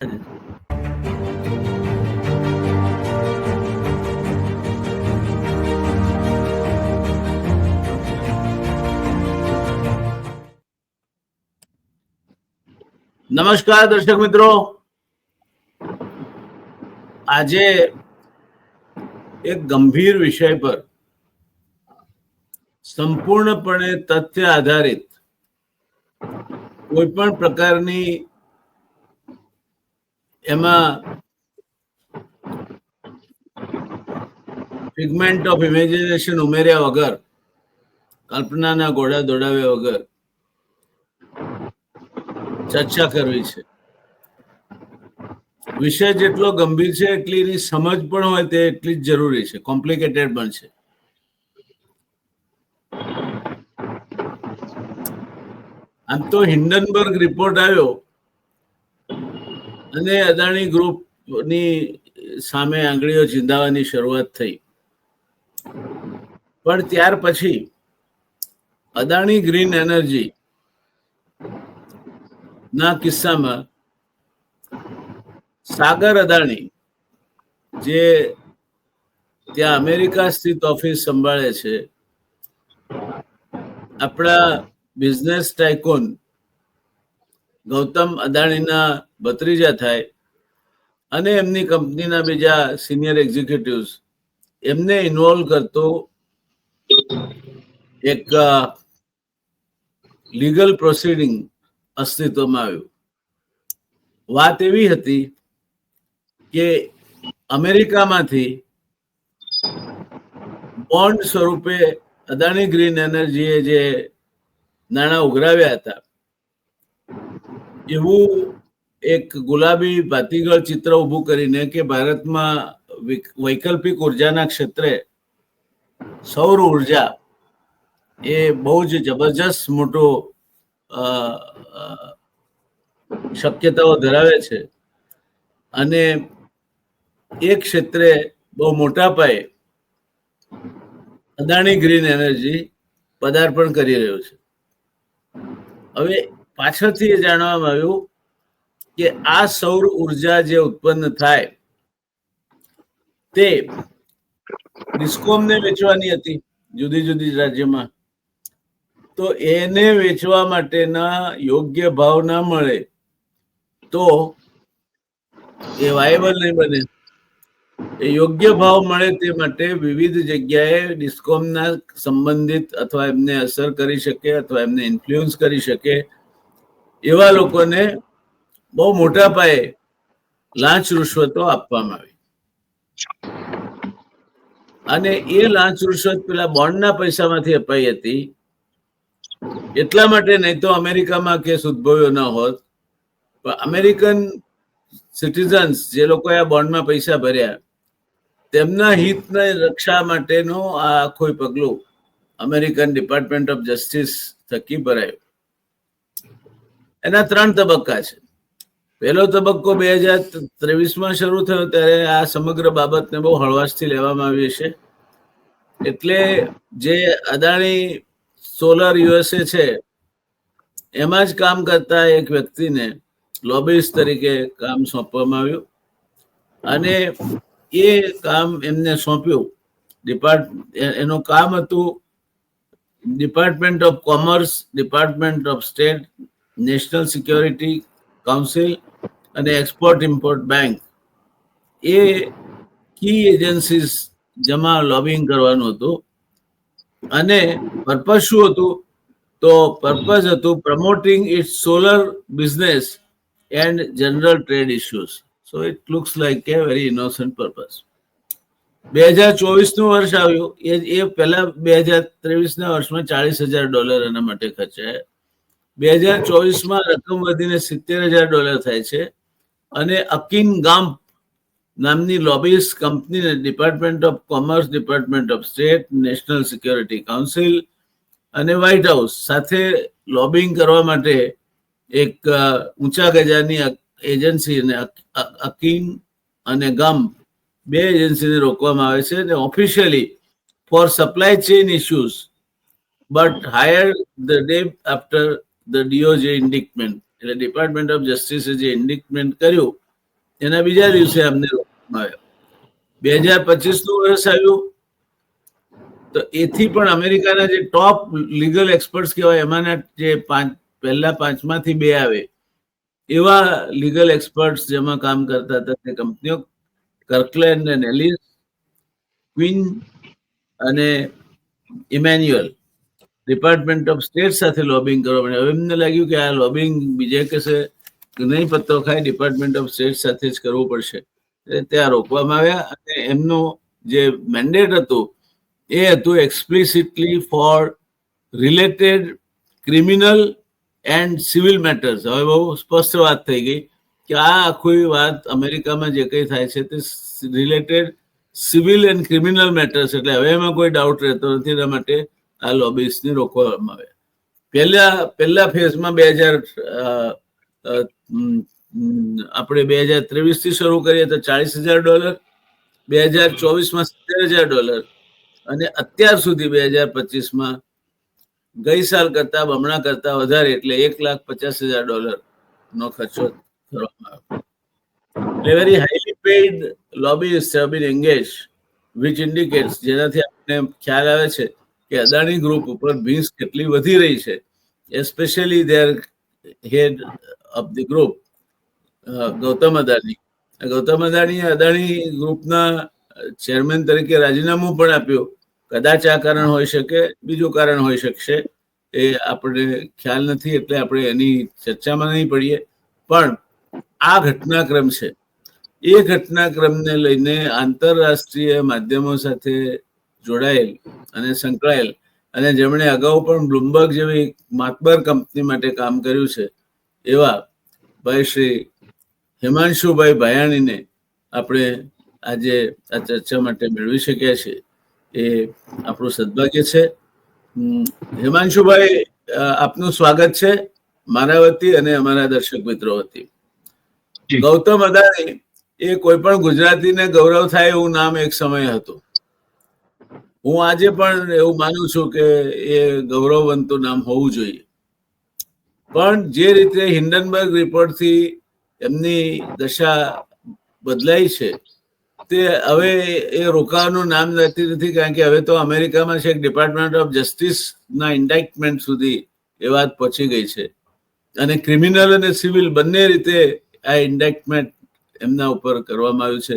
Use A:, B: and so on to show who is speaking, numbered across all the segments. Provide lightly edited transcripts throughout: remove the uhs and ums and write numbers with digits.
A: નમસ્કાર દર્શક મિત્રો, આજે એક ગંભીર વિષય પર સંપૂર્ણપણે તથ્ય આધારિત કોઈ પણ પ્રકારની એમાં ફિગમેન્ટ ઓફ ઇમેજિનેશન ઉમેર્યા વગર, કલ્પનાના ઘોડા દોડાવ્યા વગર ચર્ચા કરવી છે. વિષય જેટલો ગંભીર છે એટલી એની સમજ પણ હોય તે એટલી જ જરૂરી છે, કોમ્પ્લિકેટેડ પણ છે. આમ તો હિન્ડનબર્ગ રિપોર્ટ આવ્યો અને અદાણી ગ્રુપની સામે આંગળીઓ ચીંધાવાની શરૂઆત થઈ, પણ ત્યાર પછી અદાણી ગ્રીન એનર્જી ના કિસ્સામાં સાગર અદાણી, જે ત્યાં અમેરિકા સ્થિત ઓફિસ સંભાળે છે, આપણા બિઝનેસ ટાઇકોન ગૌતમ અદાણીના ભત્રીજા થાય અને એમની કંપનીના બીજા સિનિયર એક્ઝિક્યુટિવ્સ, એમને ઇન્વોલ્વ કરતો એક લીગલ પ્રોસિડિંગ અસ્તિત્વમાં આવ્યું. વાત એવી હતી કે અમેરિકામાંથી બોન્ડ સ્વરૂપે અદાણી ગ્રીન એનર્જીએ જે નાણાં ઉઘરાવ્યા હતા, એવું એક ગુલાબી ભાતીગળ ચિત્ર ઊભું કરીને કે ભારતમાં વૈકલ્પિક ઉર્જાના ક્ષેત્રે સૌર ઉર્જા એ બહુ જ જબરજસ્ત મોટો શક્યતાઓ ધરાવે છે અને એ ક્ષેત્રે બહુ મોટા પાયે અદાણી ગ્રીન એનર્જી પદાર્પણ કરી રહ્યું છે. હવે પાછળથી એ જાણવામાં આવ્યું કે આ સૌર ઉર્જા જે ઉત્પન્ન થાય તે ડિસ્કોમને વેચવાની હતી જુદી જુદી રાજ્યમાં, તો એને વેચવા માટેના યોગ્ય ભાવ ના મળે તો એ વાયેબલ નહીં બને. એ યોગ્ય ભાવ મળે તે માટે વિવિધ જગ્યાએ ડિસ્કોમના સંબંધિત અથવા એમને અસર કરી શકે અથવા એમને ઇન્ફ્લુઅન્સ કરી શકે એવા લોકોને બહુ મોટા પાયે લાંચ રૂશ્વતો આપવામાં આવી અને એ લાંચ રૂશ્વત પેલા બોન્ડના પૈસામાંથી અપાઈ હતી. એટલા માટે નહીં તો અમેરિકામાં કેસ ઉદ્ભવ્યો ન હોત, પણ અમેરિકન સિટીઝન્સ જે લોકોએ આ બોન્ડમાં પૈસા ભર્યા તેમના હિતની રક્ષા માટેનું આ આખું પગલું અમેરિકન ડિપાર્ટમેન્ટ ઓફ જસ્ટિસ થકી ભરાયું. એના 3 તબક્કા છે. પહેલો તબક્કો 2023માં શરૂ થયો ત્યારે આ સમગ્ર બાબતને બહુ હળવાશથી લેવામાં આવી છે. એટલે જે અદાણી સોલર યુએસએ છે એમાં જ કામ કરતા એક વ્યક્તિને લોબિસ્ટ તરીકે કામ સોંપવામાં આવ્યું અને એ કામ એમને સોંપ્યું. એનું કામ હતું department of commerce, department of state, national security council અને એક્સપોર્ટ ઇમ્પોર્ટ બેંક, એ કી એજન્સીસ જમા લોબિંગ કરવાનું હતું. અને પર્પઝ શું હતું? તો પર્પઝ હતું promoting its solar business and general trade issues. So it looks like a very innocent purpose. 2024નું વર્ષ આવ્યું, એ પહેલા 2023ના વર્ષમાં $40,000 એના માટે ખર્ચાયા. 2024માં રકમ વધીને $70,000 થાય છે અને અકિન ગામ્પ નામની લોબિસ્ટ કંપનીને department of commerce, department of state, national security council અને વ્હાઇટ હાઉસ સાથે લોબિંગ કરવા માટે એક ઊંચા ગજાની એજન્સીને અકિન અને ગમ્પ 2 એજન્સીને રોકવામાં આવે છે અને officially for supply chain issues but higher the day after the DOJ indictment. એટલે ડિપાર્ટમેન્ટ ઓફ જસ્ટિસે જે ઇન્ડિક્ટમેન્ટ કર્યું એના બીજા દિવસે અમને રોકવામાં આવ્યા. 2025 વર્ષ આવ્યું તો એથી પણ અમેરિકાના જે ટોપ લીગલ એક્સપર્ટ્સ કહેવાય એમાંના જે પહેલા 5માંથી 2 આવે એવા લીગલ એક્સપર્ટ્સ જેમાં કામ કરતા હતા તે કંપનીઓ કર્કલેન્ડ એન્ડ એલિસ, ક્વીન અને ઇમેન્યુઅલ ડિપાર્ટમેન્ટ ઓફ સ્ટેટ સાથે લોબિંગ કરવા પડે. હવે એમને લાગ્યું કે આ લોબિંગ બીજે કશે નહીં પત્તો ખાય, ડિપાર્ટમેન્ટ ઓફ સ્ટેટ સાથે જ કરવું પડશે. ત્યાં રોકવામાં આવ્યા અને એમનું જે મેન્ડેટ હતું એ હતું explicitly for related criminal and civil matters. હવે બહુ સ્પષ્ટ વાત થઈ ગઈ કે આ આખી વાત અમેરિકામાં જે કંઈ થાય છે તે related civil and criminal matters, એટલે હવે એમાં કોઈ ડાઉટ રહેતો નથી. એના માટે આ લોબીસને રોકવામાં આવે. પહેલા ફેઝમાં 2023 થી શરૂ કરીએ તો $40,000, 2024માં $70,000 અને અત્યાર સુધી 2025માં ગઈ સાલ કરતા બમણા કરતા વધારે એટલે $1,50,000 નો ખર્ચો કરવામાં આવ્યો. Very highly paid lobbyist have been engaged, which indicates, જેનાથી આપણે ખ્યાલ આવે છે કે અદાણી ગ્રુપ ઉપર ભીંસ કેટલી વધી રહી છે, especially their head of the group Gautam Adani. Gautam અદાણીએ અદાણી ગ્રુપના ચેરમેન તરીકે રાજીનામું પણ આપ્યું. કદાચ આ કારણ હોઈ શકે, બીજું કારણ હોઈ શકશે, એ આપણે ખ્યાલ નથી, એટલે આપણે એની ચર્ચામાં નહીં પડીએ. પણ આ ઘટનાક્રમ છે, એ ઘટનાક્રમને લઈને આંતરરાષ્ટ્રીય માધ્યમો સાથે જોડાયેલ અને સંકળાયેલ અને જેમણે અગાઉ પણ બ્લુમબર્ગ જેવી માતબર કંપની માટે કામ કર્યું છે એવા ભાઈ શ્રી હિમાંશુભાઈ ભાયાણીને આપણે આજે આ ચર્ચા માટે મેળવી શક્યા છે, એ આપણું સદભાગ્ય છે. હિમાંશુભાઈ, આપનું સ્વાગત છે મારા વતી અને અમારા દર્શક મિત્રો વતી. ગૌતમ અદાણી એ કોઈ પણ ગુજરાતીને ગૌરવ થાય એવું નામ એક સમય હતું. હું આજે પણ એવું માનું છું કે એ ગૌરવવંતું નામ હોવું જોઈએ. પણ જે રીતે હિન્ડનબર્ગ રિપોર્ટથી એમની દશા બદલાઈ છે તે હવે એ રોકાવાનું નામ લેતી નથી, કારણ કે હવે તો અમેરિકામાં છે ડિપાર્ટમેન્ટ ઓફ જસ્ટિસના ઇન્ડાઇક્ટમેન્ટ સુધી એ વાત પહોંચી ગઈ છે અને ક્રિમિનલ અને સિવિલ બંને રીતે આ ઇન્ડાઇક્ટમેન્ટ એમના ઉપર કરવામાં આવ્યું છે.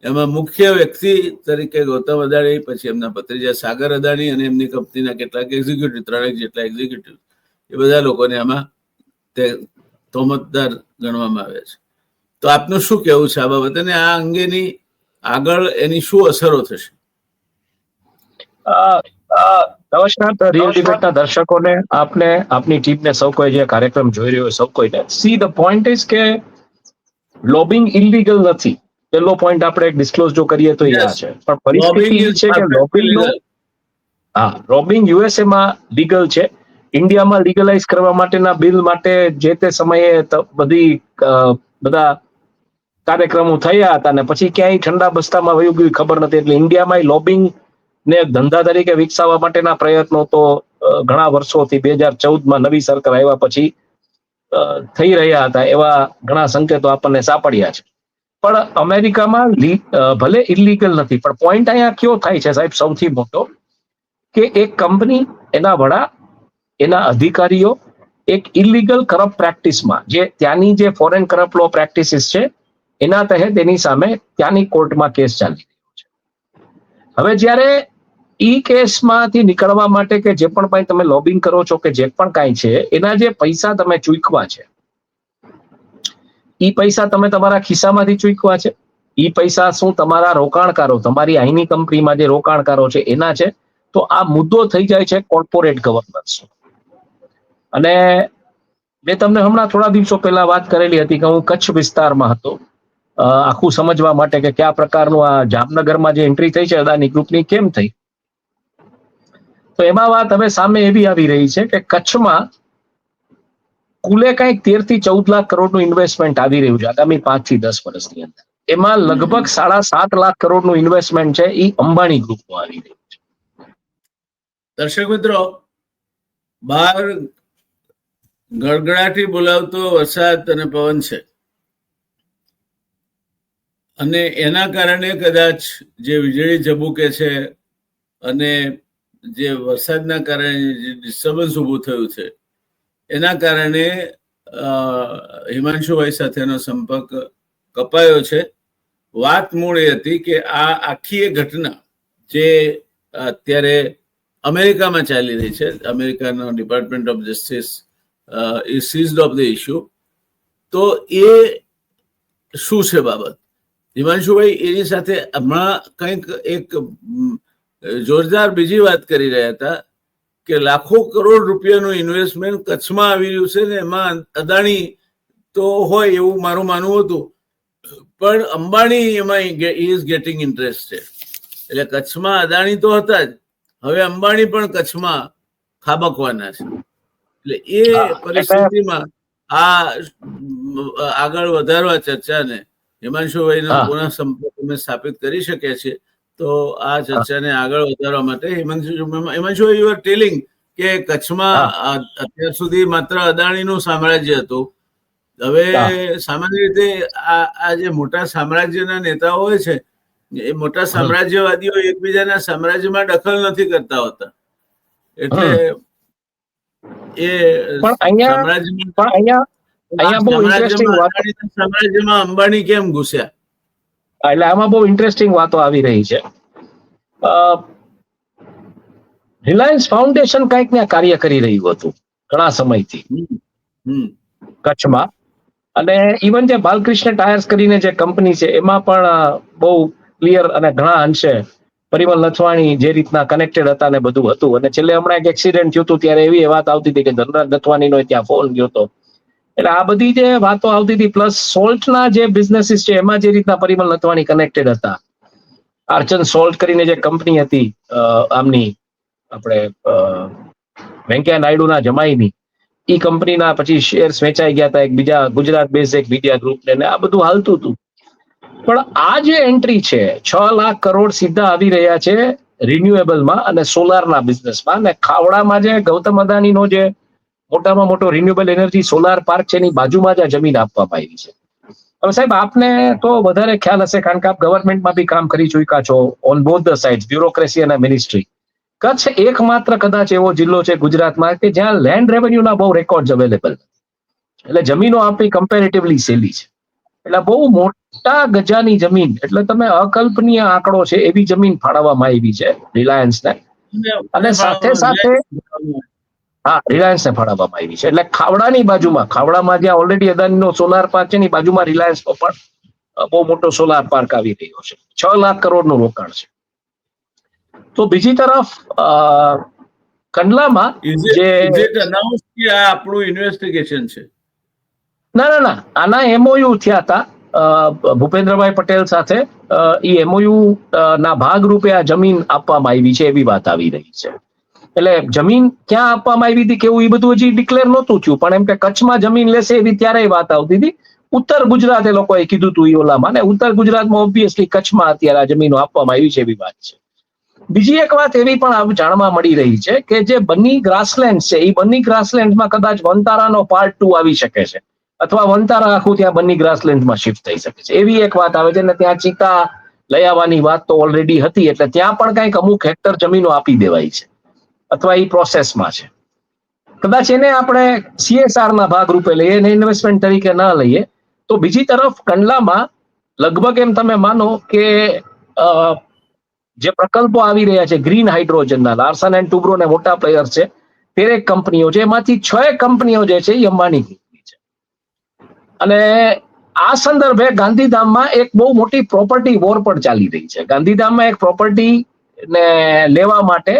A: એમાં મુખ્ય વ્યક્તિ તરીકે ગૌતમ અદાણી, પછી એમના ભત્રીજા સાગર અદાણી અને એમની કંપનીના કેટલાક એક્ઝિક્યુટિવ, 3 જેટલા એક્ઝિક્યુટિવ, એ બધા લોકોને આમાં તે તોહમતદાર ગણવામાં આવે છે. તો આપનું શું કહેવું છે આ બાબતે અને આ અંગેની આગળ એની શું અસરો થશે?
B: નમસ્કાર રિયલ ડિબેટના દર્શકોને, આપને, આપની ટીમને, સૌ કોઈ જે કાર્યક્રમ જોઈ રહ્યો સૌ કોઈને. સી ધ પોઈન્ટ ઇઝ કે લોબિંગ ઇલીગલ નથી. પહેલો પોઈન્ટ આપણે ડિસ્ક્લોઝ જો કરીએ તો આ છે. પણ પરિસ્થિતિ એ છે કે લોબિંગનો, લોબિંગ યુએસએ માં લીગલ છે. ઇન્ડિયામાં લીગલાઇઝ કરવા માટેના બિલ માટે જે તે સમયે બધા કાર્યક્રમો થયા હતા અને પછી ક્યાંય ઠંડા બસ્તામાં વયું ગયું ખબર નથી. એટલે ઇન્ડિયામાં લોબિંગ ને ધંધા તરીકે વિકસાવવા માટેના પ્રયત્નો તો ઘણા વર્ષોથી 2014માં નવી સરકાર આવ્યા પછી થઈ રહ્યા હતા, એવા ઘણા સંકેતો આપણને સાંપડ્યા છે. પણ અમેરિકામાં ભલે ઇલીગલ નથી, પણ પોઈન્ટ અહીંયા કયો થાય છે સાહેબ સૌથી મોટો, કે એક કંપની, એના વડા, એના અધિકારીઓ એક ઇલીગલ કરપ્ટ પ્રેક્ટિસમાં, જે ત્યાંની જે ફોરેન કરપ્ટ લો પ્રેક્ટિસિસ છે એના તહેત એની સામે ત્યાંની કોર્ટમાં કેસ ચાલી રહ્યો છે. હવે જ્યારે ઈ કેસમાંથી નીકળવા માટે કે જે પણ તમે લોબિંગ કરો છો કે જે પણ કાંઈ છે, એના જે પૈસા તમે ચૂકવા છે, ઈ પૈસા તમે તમારા ખિસ્સામાંથી ચૂકવા છે, ઈ પૈસા શું તમારા રોકાણકારો, તમારી અહીંની કંપનીમાં જે રોકાણકારો છે એના છે, તો આ મુદ્દો થઈ જાય છે કોર્પોરેટ ગવર્નન્સ. અને મેં તમને હમણાં થોડા દિવસો પહેલા વાત કરેલી હતી કે હું કચ્છ વિસ્તારમાં હતો, આખું સમજવા માટે કે કયા પ્રકારનું આ જામનગરમાં જે એન્ટ્રી થઈ છે અદાની ગ્રુપની કેમ થઈ. તો એમાં વાત હવે સામે એવી આવી રહી છે કે કચ્છમાં કુલે કંઈક 13 થી 14 લાખ કરોડનું ઇન્વેસ્ટમેન્ટ આવી રહ્યું છે આગામી 5 થી 10 વર્ષની અંદર. એમાં લગભગ 7.5 લાખ કરોડનું ઇન્વેસ્ટમેન્ટ છે એ અંબાણી ગ્રુપનું આવી રહ્યું છે.
A: દર્શક મિત્રો, બહાર ગડગડાટી બોલાવતો વરસાદ અને પવન છે. અને એના કારણે કદાચ જે વીજળી ઝબૂકે છે અને જે વરસાદના કારણે જે ડિસ્ટર્બન્સ ઊભું થયું છે એના કારણે હિમાંશુભાઈ સાથેનો સંપર્ક કપાયો છે. વાત મૂળ એ હતી કે આ આખી એ ઘટના જે અત્યારે અમેરિકામાં ચાલી રહી છે, અમેરિકાનો department of justice is seized of the issue, તો એ શું છે બાબત? હિમાંશુભાઈ એની સાથે હમણાં કંઈક એક જોરદાર બીજી વાત કરી રહ્યા હતા કે લાખો કરોડ રૂપિયાનું ઇન્વેસ્ટમેન્ટ કચ્છમાં આવી રહ્યું છે ને એમાં અદાણી તો હોય એવું મારું માનવું હતું, પણ અંબાણી એમાં ઇઝ ગેટિંગ ઇન્ટરેસ્ટેડ. એટલે કચ્છમાં અદાણી તો હતા જ, હવે અંબાણી પણ કચ્છમાં ખાબકવાના છે. એટલે એ પરિસ્થિતિમાં આ આગળ વધારવા ચર્ચાને હિમાંશુભાઈનો પુનઃ સંપર્ક અમે સ્થાપિત કરી શકીએ છીએ. તો આ ચર્ચાને આગળ વધારવા માટે હિમાંશુભાઈ યુ આર ટેલિંગ કે કચ્છમાં અત્યાર સુધી માત્ર અદાણીનું સામ્રાજ્ય હતું. હવે સામાન્ય રીતે આ જે મોટા સામ્રાજ્યના નેતાઓ હોય છે એ મોટા સામ્રાજ્યવાદીઓ એકબીજાના સામ્રાજ્યમાં દખલ નથી કરતા હોતા. એટલે એ સામ્રાજ્યમાં અંબાણી કેમ ઘૂસ્યા?
B: એટલે આમાં બહુ ઇન્ટરેસ્ટિંગ વાતો આવી રહી છે. રિલાયન્સ ફાઉન્ડેશન કંઈક ને કાર્ય કરી રહ્યું હતું ઘણા સમયથી કચ્છમાં, અને ઇવન જે બાલકૃષ્ણ ટાયર્સ કરીને જે કંપની છે એમાં પણ બહુ ક્લિયર અને ઘણા અંશે પરિમલ નથવાણી જે રીતના કનેક્ટેડ હતા ને બધું હતું. અને છેલ્લે હમણાં એક એક્સિડન્ટ થયું હતું ત્યારે એવી વાત આવતી હતી કે ધનરાજ નથવાણીનો ત્યાં ફોન ગયો હતો. એટલે આ બધી જે વાતો આવતી હતી, પ્લસ સોલ્ટના જે બિઝનેસીસ છે એમાં જે રીતના પરિમલ નથવાણી કનેક્ટેડ હતા. આર્ચન સોલ્ટ કરીને જે કંપની હતી આમની આપણે વેંકૈયા નાયડુના જમાઈની, એ કંપનીના પછી શેર્સ વેચાઈ ગયા હતા એક બીજા ગુજરાત બેઝ એક મીડિયા ગ્રુપને, આ બધું હાલતું હતું. પણ આ જે એન્ટ્રી છે 6 લાખ કરોડ સીધા આવી રહ્યા છે રિન્યુએબલમાં અને સોલારના બિઝનેસમાં. અને ખાવડામાં જે ગૌતમ અદાણીનો જે મોટામાં મોટો રિન્યુએબલ એનર્જી સોલાર પાર્ક છે એની બાજુમાં જ આ જમીન આપવામાં આવી છે. હવે સાહેબ આપને તો વધારે ખ્યાલ હશે કારણ કે આપ ગવર્મેન્ટમાં બી કામ કરી ચૂક્યા છો on both the sides, bureaucracy અને મિનિસ્ટ્રી. કચ્છ એકમાત્ર કદાચ એવો જિલ્લો છે ગુજરાતમાં કે જ્યાં લેન્ડ રેવન્યુના બહુ રેકોર્ડ અવેલેબલ નથી. એટલે જમીનો આપણી કમ્પેરેટિવલી સહેલી છે. એટલે બહુ મોટા ગજાની જમીન, એટલે તમે અકલ્પનીય આંકડો છે એવી જમીન ફાળવવામાં આવી છે રિલાયન્સને. અને સાથે સાથે રિલાયન્સને ફાળવવામાં આવી છે. એટલે ખાવડાની બાજુમાં, ખાવડામાં જ્યાં ઓલરેડી અદાણીનો સોલાર પાર્ક છે એની બાજુમાં રિલાયન્સનો પણ બહુ મોટો સોલાર પાર્ક આવી રહ્યો છે. 6 લાખ કરોડનું રોકાણ છે. તો બીજી તરફ કંડલામાં જે
A: આપણું ઇન્વેસ્ટિગેશન છે.
B: ના, આના એમઓયુ થયા હતા ભૂપેન્દ્રભાઈ પટેલ સાથે. એ એમઓયુ ના ભાગરૂપે આ જમીન આપવામાં આવી છે એવી વાત આવી રહી છે. એટલે જમીન ક્યાં આપવામાં આવી હતી કેવું એ બધું હજી ડિક્લેર નહોતું થયું, પણ એમ કે કચ્છમાં જમીન લેશે એવી ત્યારે વાત આવતી હતી. ઉત્તર ગુજરાત એ લોકોએ કીધું હતું ઓલામાં, ને ઉત્તર ગુજરાતમાં ઓબ્વિયસલી કચ્છમાં અત્યારે આ જમીનો આપવામાં આવી છે એવી વાત છે. બીજી એક વાત એવી પણ જાણવા મળી રહી છે કે જે બન્ની ગ્રાસલેન્ડ છે એ બન્ની ગ્રાસલેન્ડમાં કદાચ વનતારાનો પાર્ટ 2 આવી શકે છે, અથવા વનતારા આખું ત્યાં બન્ની ગ્રાસલેન્ડમાં શિફ્ટ થઈ શકે છે એવી એક વાત આવે છે. ને ત્યાં ચિતા લઈ આવવાની વાત તો ઓલરેડી હતી, એટલે ત્યાં પણ કંઈક અમુક હેક્ટર જમીનો આપી દેવાય છે અથવા એ પ્રોસેસમાં છે. કદાચ એને આપણે CSR ના ભાગરૂપે લઈએ, એને ઇન્વેસ્ટમેન્ટ તરીકે ના લઈએ. તો બીજી તરફ કંડલામાં લગભગ એમ તમે માનો કે જે પ્રકલ્પો આવી રહ્યા છે ગ્રીન હાઇડ્રોજનના, લાર્સન એન્ડ ટુબ્રો ને મોટા પ્લેયર છે, 13 કંપનીઓ છે, એમાંથી 6 કંપનીઓ જે છે એ અંબાણી ગ્રુપની છે. અને આ સંદર્ભે ગાંધીધામમાં એક બહુ મોટી પ્રોપર્ટી વોર પણ ચાલી રહી છે. ગાંધીધામમાં એક પ્રોપર્ટી ને લેવા માટે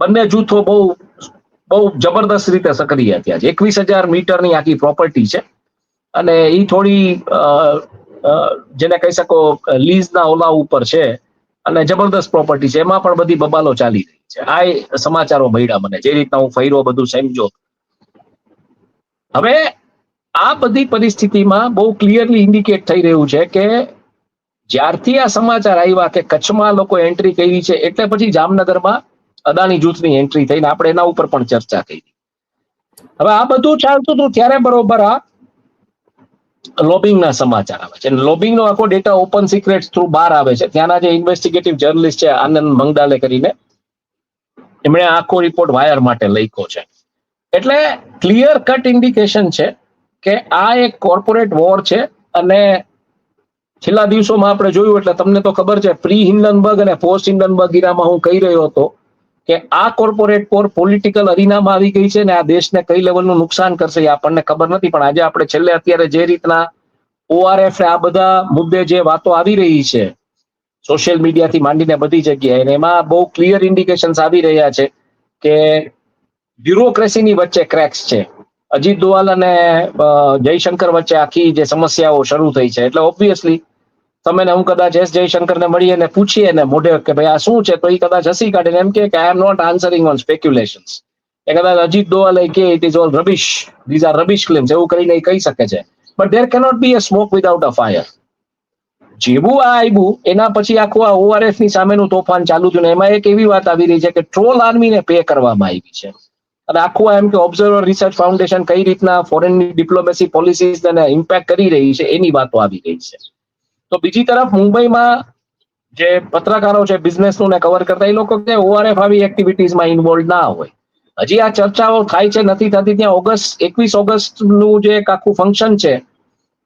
B: બંને જૂથો બહુ જબરદસ્ત રીતે સક્રિય થયા છે. 21,000 મીટરની આખી પ્રોપર્ટી છે અને એ થોડી જેને કહી શકો લીઝના ઓલા ઉપર છે અને જબરદસ્ત પ્રોપર્ટી છે. એમાં પણ બધી બબાલો ચાલી રહી છે. આ સમાચારો મળ્યા મને, જે રીતના હું ફર્યો બધું સમજો. હવે આ બધી પરિસ્થિતિમાં બહુ ક્લિયરલી ઇન્ડિકેટ થઈ રહ્યું છે કે જ્યારથી આ સમાચાર આવ્યા કે કચ્છમાં લોકો એન્ટ્રી કરી છે, એટલે પછી જામનગરમાં અદાણી જૂથની એન્ટ્રી થઈને આપણે એના ઉપર પણ ચર્ચા કરી. હવે આ બધું ચાલતું હતું ત્યારે બરોબર આ લોબિંગના સમાચાર આવે છે. લોબિંગનો આખો ડેટા ઓપન સિક્રેટ થ્રુ બહાર આવે છે. ત્યાંના જે ઇન્વેસ્ટિગેટિવ જર્નલિસ્ટ છે આનંદ મંગડાલે કરીને, એમણે આખો રિપોર્ટ વાયર માટે લખ્યો છે. એટલે ક્લિયર કટ ઇન્ડિકેશન છે કે આ એક કોર્પોરેટ વોર છે. અને છેલ્લા દિવસોમાં આપણે જોયું એટલે તમને તો ખબર છે, પ્રી હિન્ડનબર્ગ અને પોસ્ટ હિન્ડનબર્ગ ઇરામાં હું કહી રહ્યો હતો કે આ કોર્પોરેટ વોર પોલિટિકલ અરીનામાં આવી ગઈ છે ને આ દેશને કઈ લેવલનું નુકસાન કરશે એ આપણને ખબર નથી. પણ આજે આપણે છેલ્લે અત્યારે જે રીતના ORF ને આ બધા મુદ્દે જે વાતો આવી રહી છે સોશિયલ મીડિયાથી માંડીને બધી જગ્યાએ, એમાં બહુ ક્લિયર ઇન્ડિકેશન્સ આવી રહ્યા છે કે બ્યુરોક્રેસીની વચ્ચે ક્રેક્સ છે. અજીત દોવલ અને જયશંકર વચ્ચે આખી જે સમસ્યાઓ શરૂ થઈ છે. એટલે ઓબ્વિયસલી તમે ને હું કદાચ જયશંકરને મળીએ અને પૂછીએ ને મોઢે કે ભાઈ આ શું છે, તો એ કદાચ હસી કાઢીને એમ કે આઈ એમ નોટ આન્સરિંગ ઓન સ્પેક્યુલેશન્સ. એ કદાચ અજીત દોવલ કે it is all રબિશ, these are રબિશ claims એવું કરીને એ કહી શકે છે. But there cannot B a smoke without a fire. જેવું આ આવ્યું એના પછી આખું આ ORF ની સામેનું તોફાન ચાલુ થયું. એમાં એક એવી વાત આવી રહી છે કે ટ્રોલ આર્મીને પે કરવામાં આવી છે. અને આખું એમ કે ઓબ્ઝર્વર રિસર્ચ ફાઉન્ડેશન કઈ રીતના ફોરેનની ડિપ્લોમેસી પોલિસીઝને ઇમ્પેક્ટ કરી રહી છે એની વાતો આવી રહી છે. તો બીજી તરફ મુંબઈમાં જે પત્રકારો છે બિઝનેસનું ને કવર કરતા, એ લોકો કે ORF આવી એક્ટિવિટીઝમાં ઇન્વોલ્વ ના હોય. હજી આ ચર્ચાઓ થાય છે નથી થતી. ત્યાં 21 ઓગસ્ટનું જે એક આખું ફંક્શન છે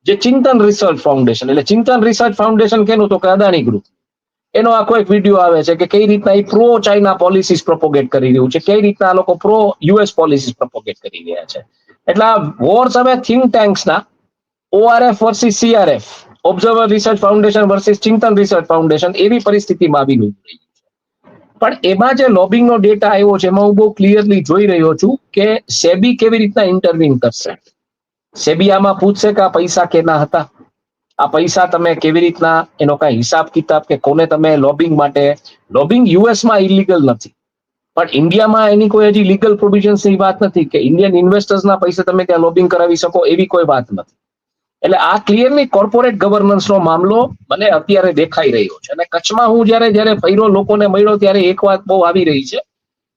B: જે ચિંતન રિસર્ચ ફાઉન્ડેશન, એટલે ચિંતન રિસર્ચ ફાઉન્ડેશન કેનું, તો કે અદાણી ગ્રુપ, એનો આખો એક વિડીયો આવે છે કે કઈ રીતના એ પ્રો ચાઇના પોલિસીસ પ્રોપોગેટ કરી રહ્યું છે, કઈ રીતના લોકો પ્રો US પોલિસીસ પ્રોપોગેટ કરી રહ્યા છે. એટલે આ વોર્સ હવે થિંક ટેન્ક્સના ORF versus CRF, observer research foundation versus Chintan research foundation, એવી પરિસ્થિતિમાં આવી રહી છે. પણ એમાં જે લોબિંગનો ડેટા આવ્યો છે એમાં હું બહુ ક્લિયરલી જોઈ રહ્યો છું કે સેબી કેવી રીતના ઇન્ટરવ્યુ કરશે. સેબી આમાં પૂછશે કે આ પૈસા કેના હતા, આ પૈસા તમે કેવી રીતના, એનો કઈ હિસાબ કિતાબ, કે કોને તમે લોબિંગ માટે. લોબિંગ યુએસમાં ઇલીગલ નથી, પણ ઇન્ડિયામાં એની કોઈ હજી લીગલ પ્રોવિઝન્સની વાત નથી કે ઇન્ડિયન ઇન્વેસ્ટર્સના પૈસે તમે ત્યાં લોબિંગ કરાવી શકો, એવી કોઈ વાત નથી. એટલે આ ક્લિયરલી કોર્પોરેટ ગવર્નન્સનો મામલો મને અત્યારે દેખાઈ રહ્યો છે. અને કચ્છમાં હું જ્યારે ફર્યો, લોકોને મળ્યો, ત્યારે એક વાત બહુ આવી રહી છે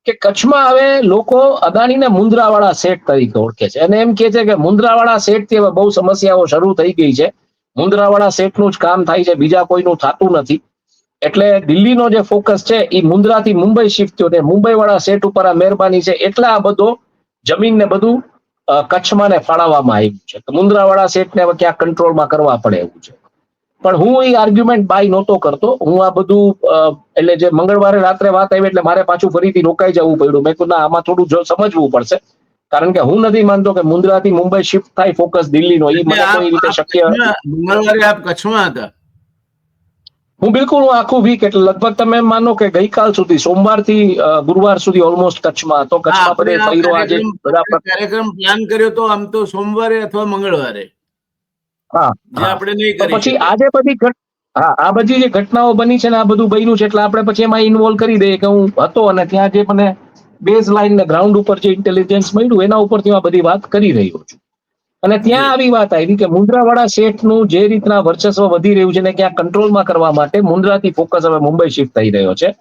B: કે કચ્છમાં હવે લોકો અદાણીને મુંદ્રાવાળા શેઠ તરીકે ઓળખે છે. અને એમ કે છે કે મુંદ્રાવાળા શેઠથી હવે બહુ સમસ્યાઓ શરૂ થઈ ગઈ છે. મુંદ્રાવાળા શેઠનું જ કામ થાય છે, બીજા કોઈનું થતું નથી. એટલે દિલ્હીનો જે ફોકસ છે એ મુંદ્રાથી મુંબઈ શિફ્ટ થયો, ને મુંબઈવાળા શેઠ ઉપર આ મહેરબાની છે. એટલે આ બધો જમીનને બધું કચ્છમાં ને ફાળવવામાં આવ્યું છે. તો મુંદ્રાવાળા શેઠને હવે ક્યાંક કંટ્રોલમાં કરવા પડે એવું છે. પણ હું એ આર્ગ્યુમેન્ટ બાય નહોતો કરતો. હું આ બધું એટલે જે મંગળવારે રાત્રે વાત આવી એટલે મારે પાછું ફરીથી રોકાઈ જવું પડ્યું. મેં કીધું ના, આમાં થોડું સમજવું પડશે, કારણ કે હું નથી માનતો કે મુંદ્રાથી મુંબઈ શિફ્ટ થાય ફોકસ દિલ્હીનો, એ મને કોઈ રીતે શક્ય.
A: મંગળવારે આપ કચ્છમાં હતા?
B: હું બિલકુલ, હું આખું વીક, એટલે લગભગ તમે એમ માનો કે ગઈકાલ સુધી, સોમવારથી ગુરુવાર સુધી ઓલમોસ્ટ કચ્છમાં હતો. કચ્છમાં બધે ફર્યો. આજે બધા
A: કાર્યક્રમ પ્લાન કર્યો તો આમ તો સોમવારે અથવા મંગળવારે,
B: હા,
A: જે આપણે નહીં કરી
B: પછી
A: શક્યા.
B: આજે બધી આ બધી જે ઘટનાઓ બની છે ને આ બધું બન્યું છે, એટલે આપણે પછી એમાં ઇન્વોલ્વ કરી દઈએ કે હું હતો અને ત્યાં જે મને બેઝ લાઈન ને ગ્રાઉન્ડ ઉપર જે ઇન્ટેલિજન્સ મળ્યું એના ઉપરથી આ બધી વાત કરી રહ્યો છું. અને ત્યાં આવી વાત આવી કે મુંદ્રાવાળા શેઠનું જે રીતના વર્ચસ્વ વધી રહ્યું છે ને ક્યાં કંટ્રોલમાં કરવા માટે મુંદ્રાથી ફોકસ હવે મુંબઈ શિફ્ટ થઈ રહ્યો છે.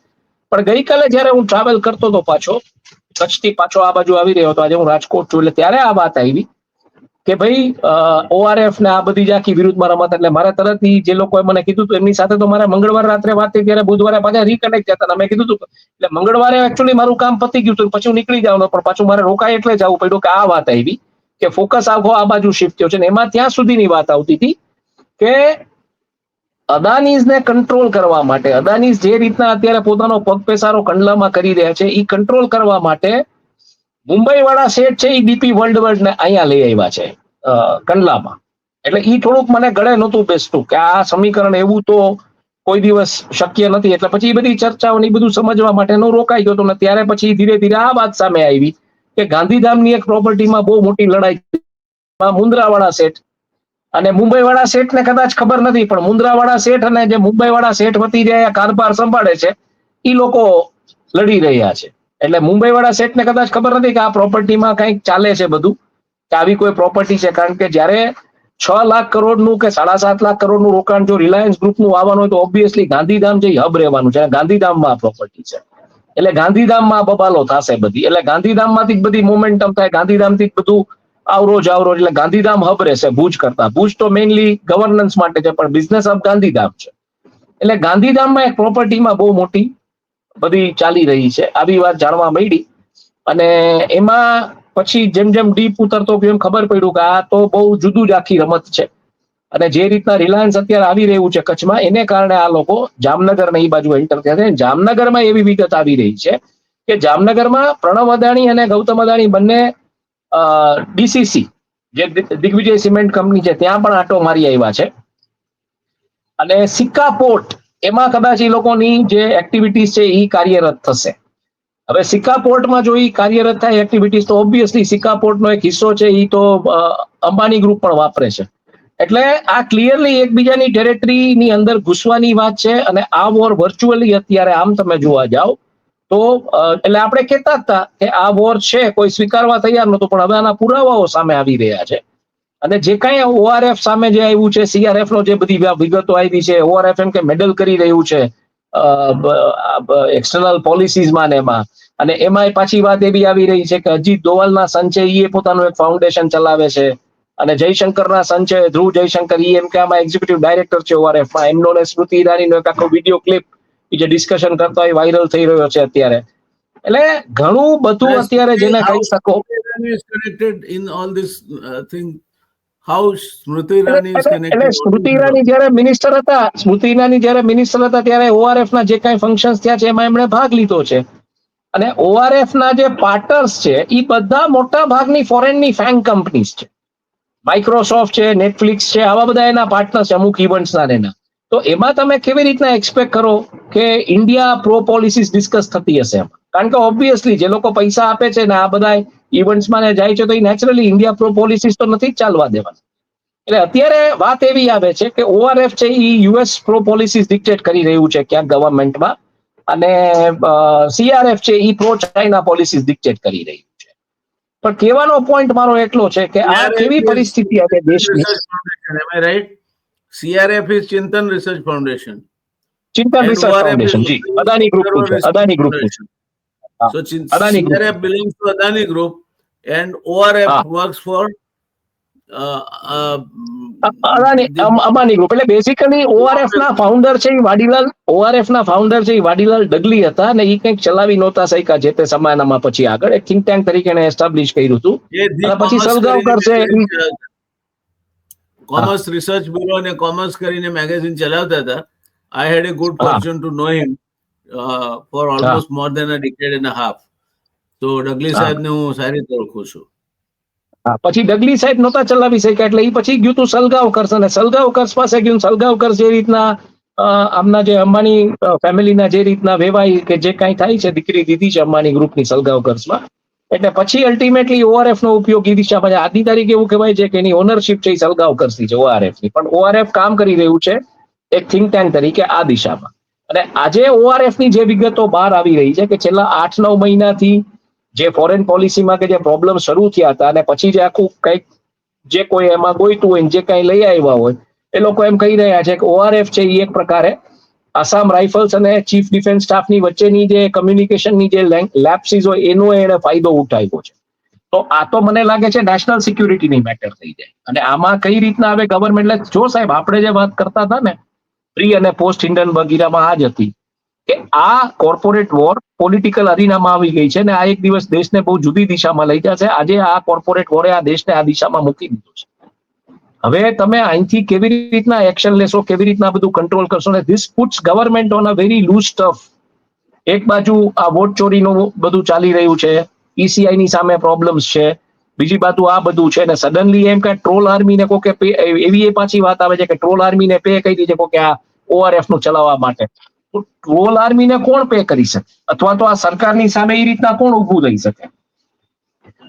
B: પણ ગઈકાલે જયારે હું ટ્રાવેલ કરતો હતો પાછો કચ્છથી પાછો આ બાજુ આવી રહ્યો હતો, આજે હું રાજકોટ છું, એટલે ત્યારે આ વાત આવી કે ભાઈ ORF ને આ બધી જ આખી વિરુદ્ધમાં રમત. એટલે મારા તરફથી જે લોકોએ મને કીધું હતું એમની સાથે તો મારે મંગળવાર રાત્રે વાત થઈ, ત્યારે બુધવારે પાછા રીકનેક્ટ થતા મેં કીધું હતું. એટલે મંગળવારે એકચ્યુઅલી મારું કામ પતી ગયું હતું, પછી હું નીકળી જવાનું, પણ પાછું મારે રોકાય એટલે જવું પડ્યું કે આ વાત આવી કે ફોકસ આખો આ બાજુ શિફ્ટ થયો છે. ને એમાં ત્યાં સુધીની વાત આવતી હતી કે અદાનીઝને કંટ્રોલ કરવા માટે, અદાનીઝ જે રીતના અત્યારે પોતાનો પગપેસારો કંડલામાં કરી રહ્યા છે, એ કંટ્રોલ કરવા માટે મુંબઈ વાળા શેઠ છે એ DP વર્લ્ડ ને અહીંયા લઈ આવ્યા છે કંડલામાં. એટલે ઈ થોડુંક મને ગળે નહોતું બેસતું કે આ સમીકરણ એવું તો કોઈ દિવસ શક્ય નથી. એટલે પછી એ બધી ચર્ચાઓ ને બધું સમજવા માટેનું રોકાઈ ગયો હતો. ને ત્યારે પછી ધીરે ધીરે આ વાત સામે આવી કે ગાંધીધામની એક પ્રોપર્ટીમાં બહુ મોટી લડાઈ, મુંદ્રાવાળા શેઠ અને મુંબઈવાળા શેઠને કદાચ ખબર નથી, પણ મુંદ્રાવાળા શેઠ અને જે મુંબઈવાળા શેઠ વતી જે કારભાર સંભાળે છે એ લોકો લડી રહ્યા છે. એટલે મુંબઈવાળા શેઠને કદાચ ખબર નથી કે આ પ્રોપર્ટીમાં કંઈક ચાલે છે બધું, કે આવી કોઈ પ્રોપર્ટી છે. કારણ કે જ્યારે 6 લાખ કરોડનું કે 7.5 લાખ કરોડનું રોકાણ જો રિલાયન્સ ગ્રુપનું આવવાનું હોય તો ઓબ્વિયસલી ગાંધીધામ જે હબ રહેવાનું છે, ગાંધીધામમાં આ પ્રોપર્ટી છે, એટલે ગાંધીધામમાં બબાલો થશે બધી. એટલે ગાંધીધામમાંથી જ બધી મોમેન્ટમ થાય, ગાંધીધામથી જ બધું આવરોજ એટલે ગાંધીધામ હબ રહેશે ભુજ કરતા. ભુજ તો મેઇનલી ગવર્નન્સ માટે છે, પણ બિઝનેસ હબ ગાંધીધામ છે. એટલે ગાંધીધામમાં એક પ્રોપર્ટીમાં બહુ મોટી બધી ચાલી રહી છે, આવી વાત જાણવા મળી. અને એમાં પછી જેમ જેમ ડીપ ઉતરતો ગયો એમ ખબર પડ્યું કે આ તો બહુ જુદું જ આખી રમત છે. અને જે રીતના રિલાયન્સ અત્યારે આવી રહ્યું છે કચ્છમાં, એને કારણે આ લોકો જામનગર ને એ બાજુ એન્ટર થયા છે. જામનગરમાં એવી વિગત આવી રહી છે કે જામનગરમાં પ્રણવ અદાણી અને ગૌતમ અદાણી બંને ડીસીસી જે દિગ્વિજય સિમેન્ટ કંપની છે ત્યાં પણ આટો મારી આવ્યા છે. અને સિક્કા પોર્ટ એમાં કદાચ એ લોકોની જે એક્ટિવિટીઝ છે એ કાર્યરત થશે. હવે સિક્કા પોર્ટમાં જો એ કાર્યરત થાય એક્ટિવિટીઝ, તો ઓબ્વિયસલી સિક્કા પોર્ટનો એક હિસ્સો છે એ તો અંબાણી ગ્રુપ પણ વાપરે છે. એટલે આ ક્લિયરલી એકબીજાની ટેરેટરીની અંદર ઘૂસવાની વાત છે. અને આ વોર વર્ચ્યુઅલી અત્યારે આમ તમે જોવા જાઓ તો એટલે આપણે કહેતા હતા કે આ વોર છે, કોઈ સ્વીકારવા તૈયાર નહોતું, પણ હવે આના પુરાવાઓ સામે આવી રહ્યા છે. અને જે કાંઈ ઓઆરએફ સામે જે આવ્યું છે, સીઆરએફ નો જે બધી વિગતો આવી છે, ઓઆરએફ એમ કે મેડલ કરી રહ્યું છે એક્સટર્નલ પોલિસીઝમાં ને એમાં. અને એમાંય પાછી વાત એવી આવી રહી છે કે અજીત દોવલના સન છે એ પોતાનું એક ફાઉન્ડેશન ચલાવે છે. અને જયશંકરના સન છે ધ્રુવ જયશંકર, એ એમ કે આમાં એક્ઝિક્યુટિવ ડાયરેક્ટર છે ઓઆરએફમાં. એમનો ને સ્મૃતિ ઈરાનીનો એક આખો વિડીયો ક્લિપ જે ડિસ્કશન કરતા હોય વાયરલ થઈ રહ્યો છે અત્યારે. એટલે ઘણું બધું અત્યારે જેને કહી શકો.
A: connected in all this thing. How Smriti Irani is connected?
B: એટલે સ્મૃતિ ઈરાની જયારે મિનિસ્ટર હતા ત્યારે ઓઆરએફ ના જે કાંઈ ફંક્શન્સ થયા છે એમાં એમણે ભાગ લીધો છે. અને ઓઆરએફ ના જે પાર્ટનર્સ છે એ બધા મોટા ભાગની ફોરેનની ફેંગ કંપનીઝ છે. માઇક્રોસોફ્ટ છે, નેટફ્લિક્સ છે, આવા બધા એના પાર્ટનર્સ છે અમુક ઇવેન્ટ્સના એના. તો એમાં તમે કેવી રીતના એક્સપેક્ટ કરો કે ઇન્ડિયા પ્રો પોલિસીસ ડિસ્કસ થતી હશે એમાં? કારણ કે ઓબ્વિયસલી જે લોકો પૈસા આપે છે ને આ બધા ઇવેન્ટ્સમાં જાય છે તો એ નેચરલી ઇન્ડિયા પ્રો પોલિસીસ તો નથી જ ચાલવા દેવાના. એટલે અત્યારે વાત એવી આવે છે કે ઓઆરએફ છે એ યુએસ પ્રો પોલિસીસ ડિક્ટેટ કરી રહ્યું છે ક્યાંક ગવર્મેન્ટમાં. અને સીઆરએફ છે એ પ્રો ચાઇના પોલિસીસ ડિક્ટેટ કરી રહ્યું છે. પણ કહેવાનો પોઈન્ટ મારો એટલો છે કે આ કેવી પરિસ્થિતિ આવે દેશની.
A: Am I right? CRF is Chintan Research Foundation.
B: Chintan
A: And
B: research
A: ORF is
B: foundation, જી અદાની ગ્રુપનું છે,
A: Research
B: અદાની ગ્રુપનું છે.
A: Foundation. So
B: Adani group,
A: CRF belongs to Adani Group and ORF
B: હા
A: works for
B: Adani
A: the
B: Ambani group. એટલે બેઝિકલી ઓઆરએફ ના ફાઉન્ડર છે એ વાડીલાલ ડગલી હતા. અને એ કંઈક ચલાવી નહોતા શક્યા જે તે સમાનામાં. પછી આગળ એક થિંક ટેન્ક તરીકે એને એસ્ટાબ્લિશ કર્યું હતું. અને પછી સલગાવકર છે
A: કોમર્સ રિસર્ચ બ્યુરો અને કોમર્સ કરીને મેગેઝિન ચલાવતા હતા. I had a good fortune to know him for almost more than a decade and a half. તો ડગલી સાહેબને હું સારી રીતે ઓળખું છું.
B: પછી ડગલી સાહેબ નહોતા ચલાવી શક્યા એટલે એ પછી ગયું તું સલગાવકર્સ. અને સલગાવકર્સ પાસે ગયું. સલગાવકર જે રીતના આમના જે અંબાણી ફેમિલીના જે રીતના વેવાય કે જે કાંઈ થાય છે, દીકરી દીધી છે અંબાણી ગ્રુપની સલગાવકર્સમાં. એટલે પછી અલ્ટિમેટલી ઓઆરએફ નો ઉપયોગ એ દિશામાં. આજની તારીખે એવું કહેવાય છે કે એની ઓનરશિપ છે એ સલગાવકર્સની છે ઓઆરએફની. પણ ઓઆરએફ કામ કરી રહ્યું છે એક થિંક ટેન્ક તરીકે આ દિશામાં. અને આજે ઓઆરએફની જે વિગતો બહાર આવી રહી છે કે છેલ્લા 8-9 મહિનાથી જે ફોરેન પોલિસીમાં કે જે પ્રોબ્લેમ શરૂ થયા હતા અને પછી જે આખું કંઈક જે કોઈ એમાં ગોઈતું હોય જે કાંઈ લઈ આવ્યા હોય એ લોકો એમ કહી રહ્યા છે કે ઓઆરએફ છે એ એક પ્રકારે આસામ રાઇફલ્સ અને ચીફ ડિફેન્સ સ્ટાફની વચ્ચેની જે કમ્યુનિકેશનની જે લેપ્સીસ હોય એનો એને ફાયદો ઉઠાવ્યો છે. તો આ તો મને લાગે છે નેશનલ સિક્યુરિટીની મેટર થઈ જાય. અને આમાં કઈ રીતના હવે ગવર્મેન્ટ, જો સાહેબ આપણે જે વાત કરતા હતા ને પ્રી અને પોસ્ટ હિન્ડનબર્ગ ઇરામાં આ જ હતી કે આ કોર્પોરેટ વોર પોલિટિકલ અરીનામાં આવી ગઈ છે. અને આ એક દિવસ દેશને બહુ જુદી દિશામાં લઈ જશે. આજે આ કોર્પોરેટ વોરે આ દેશને આ દિશામાં મૂકી દીધો છે. હવે તમે અહીંથી કેવી રીતના એક્શન લેશો, કેવી રીતના બધું કંટ્રોલ કરશો, ને this puts government on a very loose stuff. એક બાજુ આ વોટ ચોરીનું બધું ચાલી રહ્યું છે, ઈસીઆઈ ની સામે પ્રોબ્લેમ્સ છે, બીજી બાજુ આ બધું છે. ને સડનલી એમ કે ટ્રોલ આર્મીને કોઈ કે એવી એ પાછી વાત આવે છે કે ટ્રોલ આર્મીને પે કરી દીધે કે આ ઓઆરએફ નું ચલાવવા માટે. તો ટ્રોલ આર્મીને કોણ પે કરી શકે? અથવા તો આ સરકારની સામે એ રીતના કોણ ઊભું રહી શકે?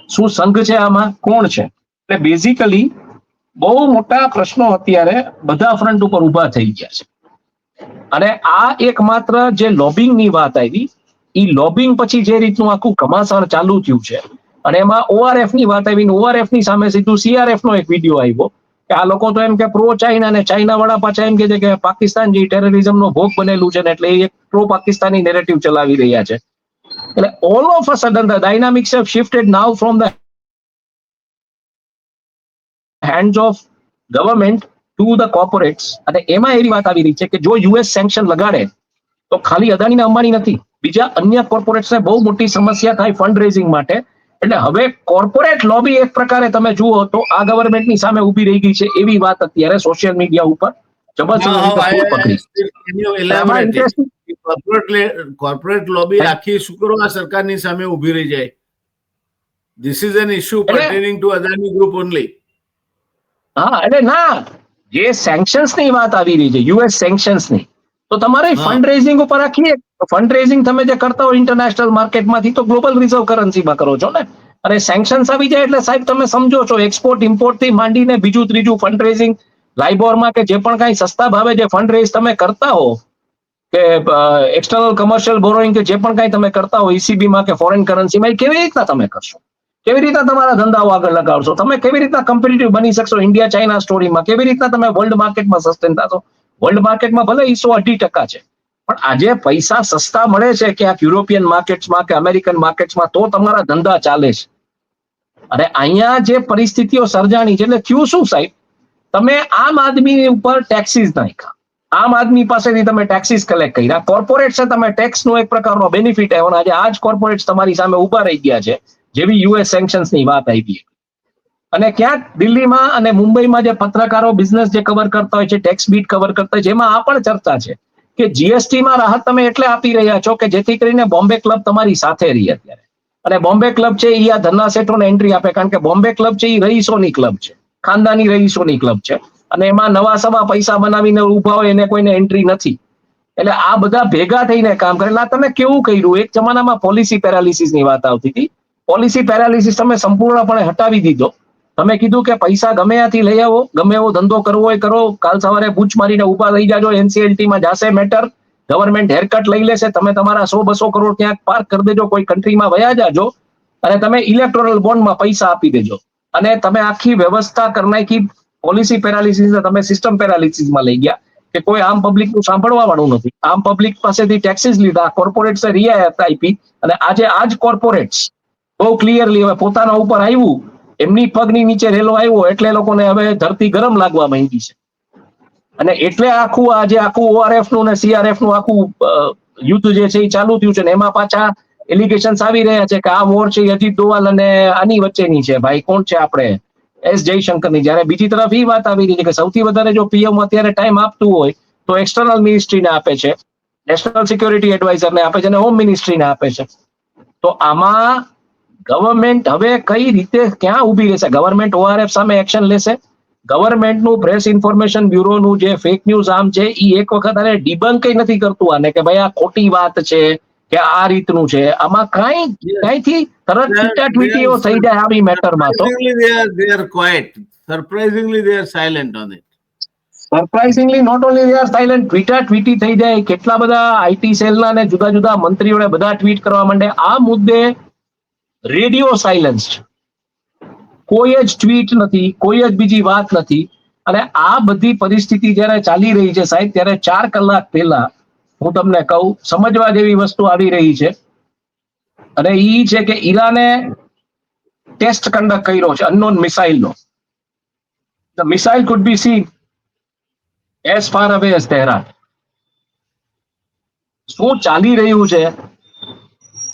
B: શું સંઘ છે આમાં? કોણ છે? એટલે બેઝિકલી બહુ મોટા પ્રશ્નો અત્યારે બધા ફ્રન્ટ ઉપર ઉભા થઈ ગયા છે. અને આ એકમાત્ર જે લોબિંગની વાત આવી, એ લોબિંગ પછી જે રીતનું આખું ઘમાસાણ ચાલુ થયું છે અને એમાં ઓઆરએફ ની વાત આવી. ઓઆરએફ ની સામે સીધું સીઆરએફ નો એક વિડીયો આવ્યો કે આ લોકો તો એમ કે પ્રો ચાઇના, ને ચાઇના વાળા પાછા એમ કે છે કે પાકિસ્તાન જે ટેરરિઝમ નો ભોગ બનેલું છે ને એટલે એ એક પ્રો પાકિસ્તાની નેરેટિવ ચલાવી રહ્યા છે. એટલે all of a sudden the dynamics have shifted now from the hands of government to the corporates. અને એમાં એવી વાત આવી રહી છે કે જો યુએસ સેન્કશન લગાડે તો ખાલી અદાણી ને અંબાણી નથી, બીજા અન્ય કોર્પોરેટ્સને બહુ મોટી સમસ્યા થાય ફંડ રેઝિંગ માટે. એટલે હવે કોર્પોરેટ લોબી એક પ્રકારે તમે જુઓ તો આ ગવર્મેન્ટની સામે ઉભી રહી ગઈ છે એવી વાત અત્યારે સોશિયલ મીડિયા ઉપર જબરજસ્ત રીતે પૂર પકડી.
A: કોર્પોરેટ લોબી આખી શુક્રવાર સરકારની સામે ઉભી રહી જાય. This is an issue pertaining to Adani group only.
B: હા, એટલે ના, જે સેન્કશન્સ ની વાત આવી રહી છે યુએસ સેન્કશન્સ ની, તો તમારે ફંડ રેઝિંગ ઉપર રાખીએ. ફંડ રેઝિંગ તમે જે કરતા હો ઇન્ટરનેશનલ માર્કેટમાંથી તો ગ્લોબલ રિઝર્વ કરન્સીમાં કરો છો ને. અને સેન્કશન્સ આવી જાય એટલે સાહેબ તમે સમજો છો એક્સપોર્ટ ઇમ્પોર્ટ થી માંડીને બીજું ત્રીજું ફંડ રેઝિંગ લાઇબોરમાં કે જે પણ કાંઈ સસ્તા ભાવે જે ફંડ રેઝ તમે કરતા હો કે એક્સટર્નલ કમર્શિયલ બોરોઈંગ કે જે પણ કાંઈ તમે કરતા હો ECB-માં કે ફોરેન કરન્સીમાં, એ કેવી રીતના તમે કરશો? કેવી રીતના તમારા ધંધાઓ આગળ લગાવશો? તમે કેવી રીતના કમ્પિટિટિવ બની શકશો ઇન્ડિયા ચાઇના સ્ટોરીમાં? કેવી રીતના તમે વર્લ્ડ માર્કેટમાં સસ્ટેન થશો? વર્લ્ડ માર્કેટમાં ભલે 100-2% છે, પણ આજે પૈસા સસ્તા મળે છે ક્યાંક યુરોપિયન માર્કેટ્સમાં કે અમેરિકન માર્કેટ્સમાં, તો તમારા ધંધા ચાલે છે. અને અહીંયા જે પરિસ્થિતિઓ સર્જાણી છે એટલે થયું શું સાહેબ, તમે આમ આદમી ઉપર ટેક્સીસ નાખ્યા, આમ આદમી પાસેથી તમે ટેક્સીસ કલેક્ટ કર્યા, કોર્પોરેટ છે તમે ટેક્સનો એક પ્રકારનો બેનિફિટ આવ્યો, આજે આ જ કોર્પોરેટ્સ તમારી સામે ઉભા રહી ગયા છે જેવી યુએસ સેન્કશન્સની વાત આવી. અને ક્યાંક દિલ્હીમાં અને મુંબઈમાં જે પત્રકારો બિઝનેસ જે કવર કરતા હોય છે, ટેક્સ બીટ કવર કરતા હોય છે, એમાં આ પણ ચર્ચા છે કે જીએસટીમાં રાહત તમે એટલે આપી રહ્યા છો કે જેથી કરીને બોમ્બે ક્લબ તમારી સાથે રહી અત્યારે. અને બોમ્બે ક્લબ છે એ આ ધન્ના શેઠોને એન્ટ્રી આપે, કારણ કે બોમ્બે ક્લબ છે એ રહીશોની ક્લબ છે, ખાનદાની રહીશોની ક્લબ છે, અને એમાં નવા સવા પૈસા બનાવીને ઉભા હોય એને કોઈને એન્ટ્રી નથી. એટલે આ બધા ભેગા થઈને કામ કરેલા. તમે કેવું કર્યું, એક જમાનામાં પોલિસી પેરાલિસિસની વાત આવતી હતી, પોલિસી પેરાલિસિસ તમે સંપૂર્ણપણે હટાવી દીધો. તમે કીધું કે પૈસા ગમે ત્યાંથી લઈ આવો, ગમે એવો ધંધો કરવો હોય કરો, કાલ સવારે બૂચ મારીને ઉભા થઈ જાજો, NCLT-માં જાશે મેટર, ગવર્મેન્ટ હેરકટ લઈ લેશે, તમે તમારા 100-200 કરોડ ત્યાં પાર્ક કરી દેજો, કોઈ કન્ટ્રીમાં વયા જાજો અને તમે ઇલેક્ટોરલ બોન્ડમાં પૈસા આપી દેજો, અને તમે આખી વ્યવસ્થા કરી નાખી. પોલિસી પેરાલિસિસ તમે સિસ્ટમ પેરાલિસિસમાં લઈ ગયા કે કોઈ આમ પબ્લિકનું સાંભળવા વાળું નથી. આમ પબ્લિક પાસેથી ટેક્સીસ લીધા, કોર્પોરેટ્સે રિયાયત આપી, અને આજે આ જ કોર્પોરેટ્સ બહુ ક્લિયરલી હવે પોતાના ઉપર આવ્યું, એમની પગની નીચે રેલો આવ્યો એટલે એ લોકોને હવે ધરતી ગરમ લાગવા માંડી છે. અને એટલે આખું ORF નું ને CRF નું આખું યુદ્ધ જે છે એ ચાલુ થયું છે. ને એમાં પાછા એલિગેશન્સ આવી રહ્યા છે કે આ વોર છે અજીત દોવાલ અને આની વચ્ચેની છે. ભાઈ કોણ છે, આપણે S જયશંકરની. જ્યારે બીજી તરફ એ વાત આવી રહી છે કે સૌથી વધારે જો PM અત્યારે ટાઈમ આપતું હોય તો એક્સટર્નલ મિનિસ્ટ્રીને આપે છે, નેશનલ સિક્યોરિટી એડવાઇઝરને આપે છે, અને હોમ મિનિસ્ટ્રીને આપે છે. તો આમાં ગવર્મેન્ટ હવે કઈ રીતે ક્યાં ઉભી રહેશે? ગવર્મેન્ટ ORF સામે એક્શન લેશે? ગવર્મેન્ટનું પ્રેસ ઇન્ફોર્મેશન બ્યુરોનું જે ફેક ન્યૂઝ આમ છે એ એક વખત આને ડિબંક નથી કરતું આને કે ભાઈ આ ખોટી વાત છે કે આ રીતનું છે. આમાં કઈથી તરત ટ્વીટીઓ થઈ જાય આવી મેટરમાં. તો
A: they are quiet. Surprisingly they are silent on it.
B: Surprisingly not only they are silent, ટ્વીટી થઈ જાય. કેટલા બધા IT સેલના ને જુદા જુદા મંત્રીઓને બધા ટ્વીટ કરવા માંડે. આ મુદ્દે રેડિયો સાયલન્સ છે, કોઈ જ ટ્વીટ નથી, કોઈ જ બીજી વાત નથી. અને આ બધી પરિસ્થિતિ જયારે ચાલી રહી છે સાહેબ, ત્યારે 4 કલાક પહેલા હું તમને કહું, સમજવા જેવી વસ્તુ આવી રહી છે, અને ઈ છે કે ઈરાને ટેસ્ટ કન્ડક્ટ કર્યો છે અનનોન મિસાઇલનો. The missile could be seen as far away as Tehran. શું ચાલી રહ્યું છે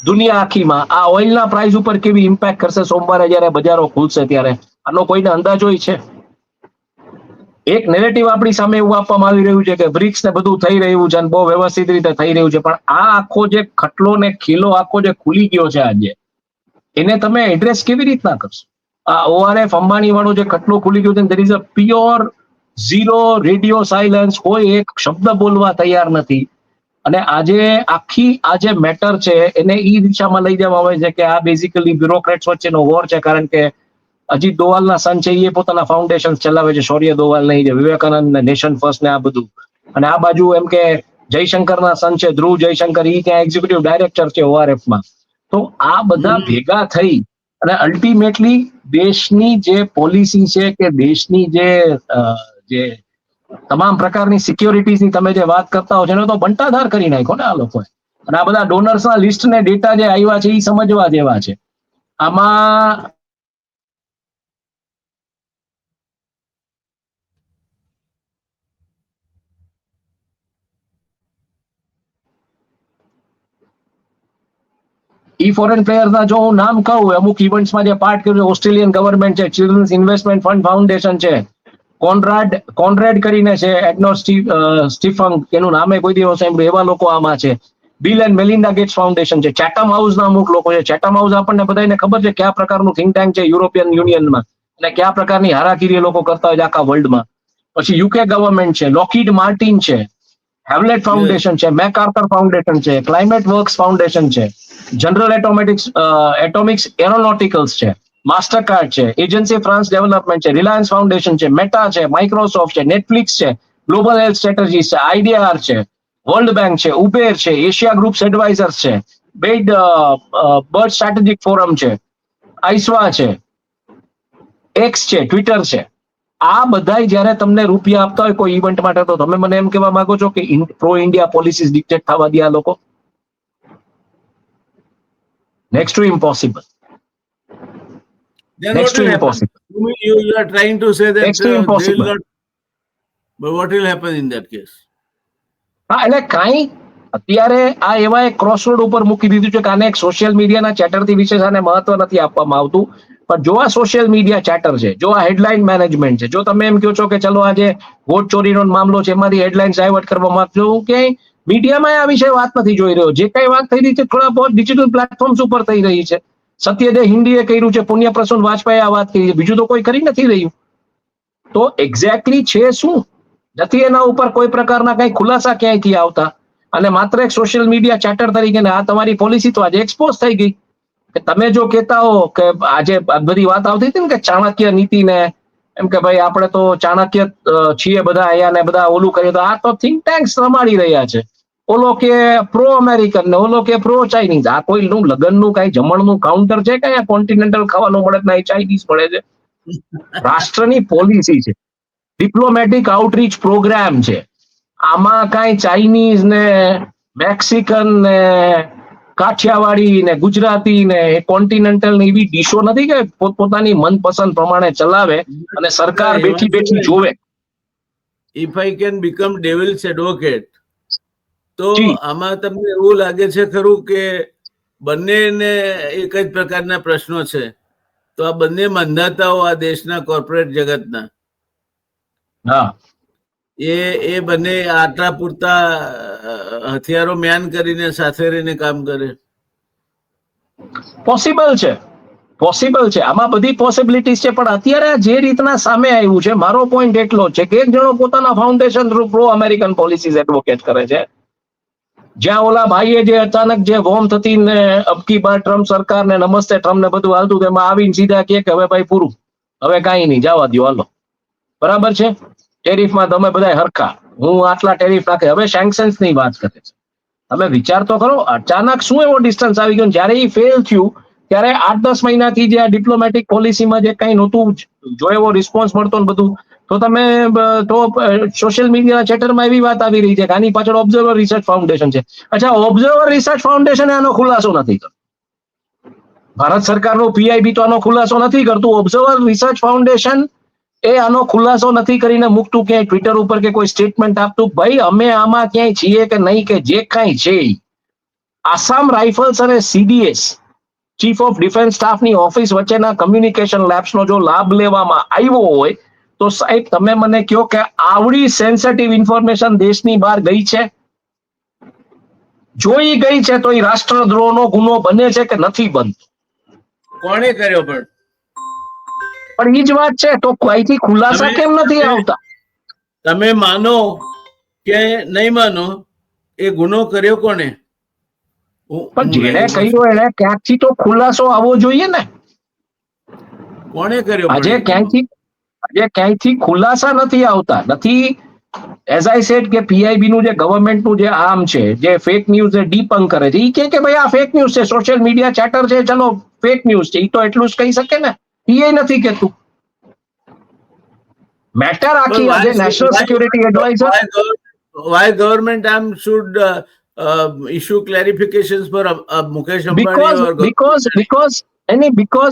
B: દુનિયા આખીમાં, આ ઓઇલના પ્રાઇસ ઉપર કેવી ઇમ્પેક્ટ કરશે સોમવારે જયારે બજારો ખુલશે ત્યારે, આનો કોઈને અંદાજ હોય છે? એક નેરેટિવ આપણી સામે એવું આપવામાં આવી રહ્યું છે કે બ્રિક્સ ને બધું થઈ રહ્યું છે અને બહુ વ્યવસ્થિત રીતે થઈ રહ્યું છે, પણ આ આખો જે ખટલો ને ખીલો આખો જે ખુલી ગયો છે આજે, એને તમે એડ્રેસ કેવી રીતના કરશો? આ ORF અંબાણી વાળો જે ખટલો ખુલી ગયો છે, there is a pure zero radio silence, કોઈ એક શબ્દ બોલવા તૈયાર નથી. અને આજે આખી આ જે મેટર છે એને ઈ દિશામાં લઈ જવામાં આવે છે કે આ બેઝિકલી બ્યુરોક્રેટ્સ વચ્ચેનો વોર છે, કારણ કે અજીત દોવાલના સન છે એ પોતાના ફાઉન્ડેશન ચલાવે છે, શૌર્ય દોવાલ નહીં, જે વિવેકાનંદ ને નેશન ફર્સ્ટ ને આ બધું. અને આ બાજુ એમ કે જયશંકરના સન છે ધ્રુવ જયશંકર, એ ત્યાં એક્ઝિક્યુટિવ ડાયરેક્ટર છે ORF-માં. તો આ બધા ભેગા થઈ અને અલ્ટિમેટલી દેશની જે પોલિસી છે કે દેશની જે તમામ પ્રકારની સિક્યોરિટીઝની તમે જે વાત કરતા હો છો એનો તો બંટાધાર કરી નાખ્યો ને આ લોકોએ. અને આ બધા ડોનર્સના લિસ્ટ ને ડેટા જે આવ્યા છે એ સમજવા જેવા છે. આમાં ઈ ફોરેન પ્લેયરના જો હું નામ કહું, અમુક ઇવેન્ટ્સમાં જે પાર્ટ કર્યું છે, ઓસ્ટ્રેલિયન ગવર્મેન્ટ છે, ચિલ્ડ્રન્સ ઇન્વેસ્ટમેન્ટ ફંડ ફાઉન્ડેશન છે, કોનરેડ કરીને છે, એડનોર સ્ટીફંગ, એનું નામે કોઈ દિવસ સાંભળ્યું, એવા લોકો આમાં છે. Bill and Melinda Gates Foundation છે, ચેટમ હાઉસના અમુક લોકો છે. ચેટમ હાઉસ આપણને બધાને ખબર છે કયા પ્રકારનું થિંક ટેન્ક છે યુરોપિયન યુનિયનમાં, અને કયા પ્રકારની હારાગીરી એ લોકો કરતા હોય છે આખા વર્લ્ડમાં. પછી યુકે ગવર્મેન્ટ છે, લોકહીડ માર્ટિન છે, હેવલેટ ફાઉન્ડેશન છે, મેકઆર્થર ફાઉન્ડેશન છે, ક્લાઇમેટ વર્ક્સ ફાઉન્ડેશન છે, જનરલ એટોમિક્સ એરોનોટિકલ્સ છે, માસ્ટર કાર્ડ છે, એજન્સી ફ્રાન્સ ડેવલપમેન્ટ છે, રિલાયન્સ ફાઉન્ડેશન છે, મેટા છે, માઇક્રોસોફ્ટ છે, નેટફ્લિક્સ છે, ગ્લોબલ હેલ્થ સ્ટ્રેટેજીસ છે, આઈડીઆર છે, વર્લ્ડ બેંક છે, ઉબેર છે, એશિયા ગ્રુપ્સ એડવાઇઝર્સ છે, બર્ડ સ્ટ્રેટેજિક ફોરમ છે, આઈસ્વા છે, એક્સ છે, ટ્વિટર છે. આ બધા જયારે તમને રૂપિયા આપતા હોય કોઈ ઇવેન્ટ માટે, તો તમે મને એમ કહેવા માંગો છો કે પ્રો ઇન્ડિયા પોલિસીસ ડિક્ટેટ થવા દે આ લોકો? Next to impossible.
A: Then
B: Next
A: what will
B: to
A: happen?
B: impossible.
A: You are trying to say that
B: Next to
A: they will
B: impossible.
A: not. But what will happen in that case?
B: હા, એટલે કાંઈ અત્યારે આ એવા એક ક્રોસરોડ ઉપર મૂકી દીધું છે કે આને એક સોશિયલ મીડિયાના ચેટરથી વિશેષ આને મહત્વ નથી આપવામાં આવતું. પણ જો આ સોશિયલ મીડિયા ચેટર છે, જો આ હેડલાઇન મેનેજમેન્ટ છે, જો તમે એમ કહો છો કે ચલો આજે વોટ ચોરીનો મામલો છે, એમાંથી હેડલાઇન ડાયવર્ટ કરવામાં આવશે, હું કે મીડિયામાં આ વિશે વાત નથી જોઈ રહ્યો. જે કઈ વાત થઈ રહી છે થોડા બહુ ડિજિટલ પ્લેટફોર્મ્સ ઉપર થઈ રહી છે. સત્યદે હિન્દીએ કર્યું છે, પુણ્ય પ્રસન્ન વાજપેયી આ વાત કરી છે, બીજું તો કોઈ કરી નથી રહ્યું. તો એક્ઝેક્ટલી છે શું નથી એના ઉપર કોઈ પ્રકારના કઈ ખુલાસા ક્યાંયથી આવતા, અને માત્ર એક સોશિયલ મીડિયા ચેટર તરીકે આ તમારી પોલિસી તો આજે એક્સપોઝ થઈ ગઈ. કે તમે જો કહેતા હો કે આજે બધી વાત આવતી હતી ને કે ચાણક્ય નીતિ ને એમ કે ભાઈ આપણે તો ચાણક્ય છીએ બધા અહીંયા ને બધા ઓલું કરીએ, તો આ તો થિંક ટેન્ક્સ રમાડી રહ્યા છે. ઓલો કે પ્રો અમેરિકન ને ઓલો કે પ્રો ચાઇનીઝ. આ કોઈનું લગ્નનું કઈ જમણનું કાઉન્ટર છે કે કોન્ટિનેન્ટલ ખાવાનું મળે ને ચાઇનીઝ મળે છે? રાષ્ટ્રની પોલિસી છે, ડિપ્લોમેટિક આઉટરીચ પ્રોગ્રામ છે. આમાં કાંઈ ચાઇનીઝ ને મેક્સિકન ને કાઠિયાવાડી ને ગુજરાતી ને કોન્ટિનેન્ટલ ને એવી ડીશો નથી કે પોતપોતાની મનપસંદ પ્રમાણે ચલાવે અને સરકાર બેઠી બેઠી જોવે.
A: If I can become devil's advocate, તો આમાં તમને એવું લાગે છે ખરું કે બંનેને એક જ પ્રકારના પ્રશ્નો છે, તો આ બંને મંધાતાઓ આ દેશના કોર્પોરેટ જગતના,
B: હા,
A: એ બંને આટલા પૂરતા હથિયારો મ્યાન કરીને સાથે રહીને કામ કરે?
B: પોસિબલ છે, પોસિબલ છે, આમાં બધી પોસિબિલિટીઝ છે. પણ અત્યારે જે રીતના સામે આવ્યું છે, મારો પોઈન્ટ એટલો છે કે એક જણો પોતાના foundation through pro American policies advocate કરે છે, જ્યાં ઓલા ભાઈએ જે અચાનક જે વોર્મ થતી ને અબકી બાર ટ્રમ્પ સરકાર ને નમસ્તે ટ્રમ્પ ને બધું હાલતું, એમાં આવીને સીધા કે હવે ભાઈ પૂરું, હવે કાંઈ નહીં, જવા દો, હાલો, બરાબર છે, ટેરિફમાં તમે બધા હરખા, હું આટલા ટેરિફ નાખે. હવે સેન્કશન્સ ની વાત કરે છે. તમે વિચાર તો કરો, અચાનક શું એવો ડિસ્ટન્સ આવી ગયો? જયારે એ ફેલ થયું ત્યારે 8-10 મહિનાથી જે આ ડિપ્લોમેટિક પોલિસીમાં જે કઈ નહોતું, જો એવો રિસ્પોન્સ મળતો ને બધું, તો તમે તો સોશિયલ મીડિયા ચેટરમાં એવી વાત આવી રહી છે કે આની પાછળ ઓબ્ઝર્વર રિસર્ચ ફાઉન્ડેશન છે. અચ્છા, ઓબ્ઝર્વર રિસર્ચ ફાઉન્ડેશન આનો ખુલાસો નથી કરતું. ભારત સરકારનું પીઆઈબી તો આનો ખુલાસો નથી કરતું. ઓબ્ઝર્વર રિસર્ચ ફાઉન્ડેશન એ આનો ખુલાસો નથી કરીને મૂકતું ક્યાંય ટ્વિટર ઉપર કે કોઈ સ્ટેટમેન્ટ આપતું, ભાઈ અમે આમાં ક્યાંય છીએ કે નહીં, કે જે કાંઈ છે આસામ રાઇફલ્સ અને સીડીએસ ચીફ ઓફ ડિફેન્સ સ્ટાફની ઓફિસ વચ્ચેના કમ્યુનિકેશન લેબ્સનો જો લાભ લેવામાં આવ્યો હોય તો સાહેબ તમે મને કહો કે આવડી સેન્સિટિવ ઇન્ફોર્મેશન દેશની બહાર ગઈ છે? જોઈ ગઈ છે તો એ રાષ્ટ્રદ્રોહનો ગુનો બને છે કે નથી બનતો?
A: કોણે કર્યો?
B: પણ એ જ વાત છે, તો કોઈથી ખુલાસા કેમ નથી આવતા?
A: તમે માનો કે નહીં માનો, એ ગુનો કર્યો કોને?
B: પણ જેને કર્યો એને ક્યાંકથી તો ખુલાસો આવવો જોઈએ ને.
A: કોણે કર્યો?
B: આજે ક્યાંયથી ખુલાસા નથી આવતા. નથી, એઝ આઈ સેડ કે પીઆઈબી નું જે ગવર્મેન્ટનું જે આર્મ છે, જે ફેક ન્યૂઝ ડીપંક કરે છે, એ કે ભાઈ આ ફેક ન્યૂઝ છે, સોશિયલ મીડિયા ચેટર છે, ચલો ફેક ન્યૂઝ છે, એ તો એટલું જ કહી શકે ને. એ નથી કેતું. મેટર આખી આજે national security adviser,
A: why government arm should issue clarifications for Mukesh Ambani?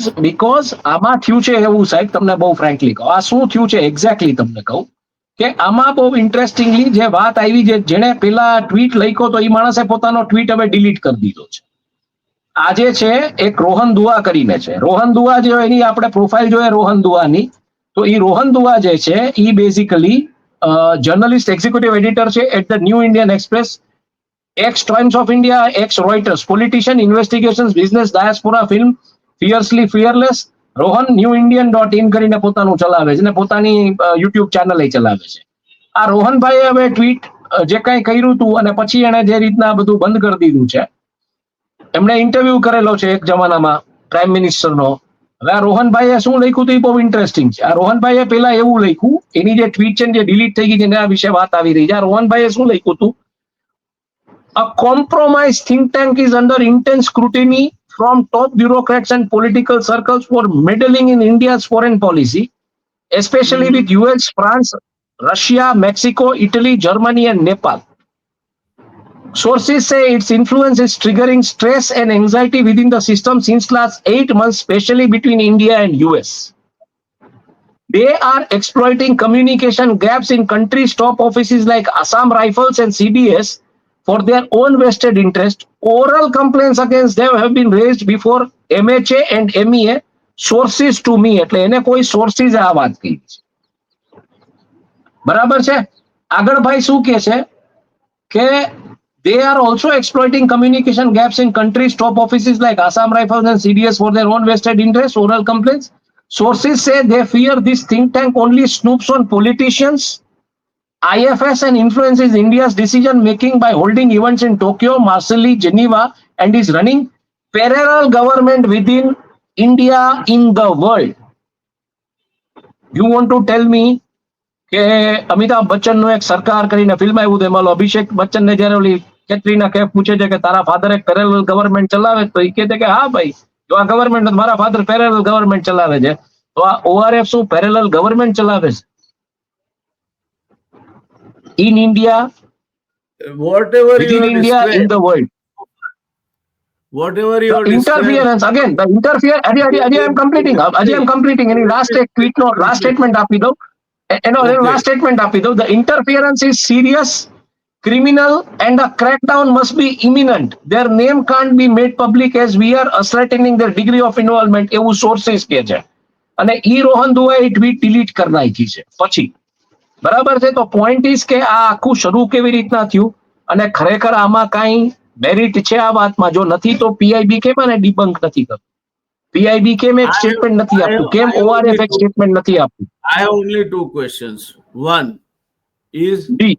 B: because આમાં થયું છે એવું, સાહેબ તમને બહુ ફ્રેન્કલી કહું, આ શું થયું છે એક્ઝેક્ટલી તમને કહું કે આમાં બહુ ઇન્ટરેસ્ટિંગલી જે વાત આવી, જેને પેલા ટ્વીટ લખ્યો તો એ માણસે પોતાનો ટ્વીટ હવે ડિલીટ કરી દીધો છે. આ જે છે એક રોહન દુઆ કરીને છે. રોહન દુઆ જે એની આપણે પ્રોફાઇલ જોઈએ રોહન દુઆની, તો એ રોહન દુઆ જે છે એ બેઝિકલી જર્નલિસ્ટ એક્ઝિક્યુટિવ એડિટર છે at the New Indian Express, ex Times of India, ex Reuters, politician, investigations, business, diaspora, film, fiercely fearless, Rohan New Indian .in કરીને પોતાનું ચલાવે છે ને પોતાની યુટ્યુબ ચેનલ ચલાવે છે. આ રોહનભાઈએ હવે ટ્વીટ જે કઈ કર્યું હતું અને પછી એને જે રીતના બધું બંધ કરી દીધું છે, એમણે ઇન્ટરવ્યુ કરેલો છે એક જમાનામાં પ્રાઇમ મિનિસ્ટરનો. હવે આ રોહનભાઈએ શું લખ્યું હતું એ બહુ ઇન્ટરેસ્ટિંગ છે. આ રોહનભાઈએ પેલા એવું લખ્યું, એની જે ટ્વીટ છે જે ડિલીટ થઈ ગઈ છે એના વિશે વાત આવી રહી છે. આ રોહનભાઈએ શું લખ્યું હતું, a compromised think tank is under intense scrutiny from top bureaucrats and political circles for meddling in India's foreign policy, especially with US, France, Russia, Mexico, Italy, Germany and Nepal. Sources say its influence is triggering stress and anxiety within the system since last 8 months, especially between India and US. They are exploiting communication gaps in countries' top offices like Assam Rifles and CDS for their own vested interest. Oral complaints against them have been raised before MHA and MEA, sources to me. એટલે એને કોઈ sources આ વાત કહી છે. બરાબર છે. આગળ ભાઈ શું કહે છે કે they are also exploiting communication gaps in countries' top offices like Assam Rifles and CDS for their own vested interest. Oral complaints. Sources say they fear this think tank only snoops on politicians, IFS, and influences India's decision making by holding events in Tokyo, Marseille, Geneva, and is running parallel government within India in the world. You want to tell me કે અમિતાભ બચ્ચનનું એક સરકાર કરીને film આવ્યું હતું, એમાં અભિષેક બચ્ચનને જ્યારે ઓલી કેટરીના કૈફ પૂછે છે કે તારા ફાધર એક પેરેલલ ગવર્મેન્ટ ચલાવે, તો એ કહે છે કે હા ભાઈ, જો આ ગવર્મેન્ટ મારા ફાધર પેરેલલ ગવર્મેન્ટ ચલાવે છે, તો આ ORF શું પેરેલલ ગવર્મેન્ટ ચલાવે છે in India,
A: Whatever you
B: within
A: have
B: India, in
A: described,
B: the world?
A: whatever you
B: The
A: have described,
B: interference again, the interference. Ajay, I'm completing. Any last એક tweet નો last statement આપી દઉં. એનો last statement આપી દઉં. The interference is serious, criminal, and a crackdown must be imminent. Their name can't be made public as we are ascertaining their degree of involvement. એવું sources કહે છે. અને ઈ Rohan દુઆએ tweet delete કરી નાખી છે પછી. બરાબર છે. તો પોઈન્ટ ઇઝ કે આ આખું શરૂ કેવી રીતના થયું અને ખરેખર આમાં કાંઈ મેરિટ છે આ વાતમાં, જો નથી તો પીઆઈબી કેમ આને ડિબંક નથી કરતું, પીઆઈબી કેમ એક સ્ટેટમેન્ટ નથી આપતું, કેમ ORF એક સ્ટેટમેન્ટ નથી આપતું?
A: I have only two questions. One is
B: જી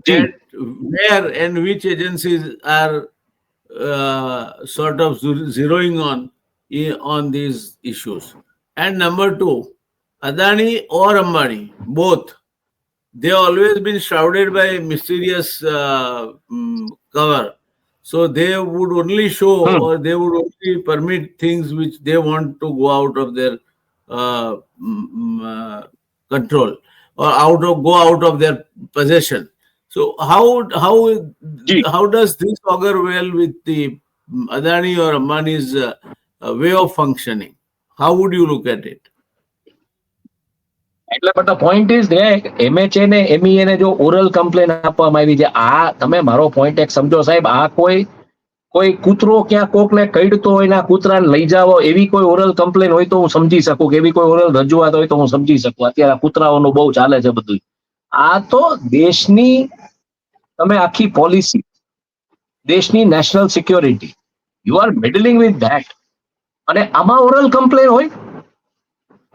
A: that where and which agencies are sort of zeroing on these issues. And number two, Adani or Ambani, both, they have always been shrouded by mysterious cover. So they would only show or they would only permit things which they want to go out of their control or go out of their possession. So how does this augur well with the Adani or Ambani's way of functioning? How would you look at it?
B: એટલે but the point is MHA ને MEA ને જો oral complain આપવામાં આવી છે, આ તમે મારો પોઈન્ટ એક સમજો સાહેબ, આ કોઈ કૂતરો ક્યાં કોકને કઈડતો હોય ને કૂતરાને લઈ જાવો એવી કોઈ ઓરલ કમ્પ્લેન હોય તો હું સમજી શકું, કે એવી કોઈ ઓરલ રજૂઆત હોય તો હું સમજી શકું. અત્યારે કૂતરાઓનું બહુ ચાલે છે બધું. આ તો દેશની તમે આખી પોલિસી, દેશની national security, you are meddling with that, અને આમાં ઓરલ કમ્પ્લેન હોય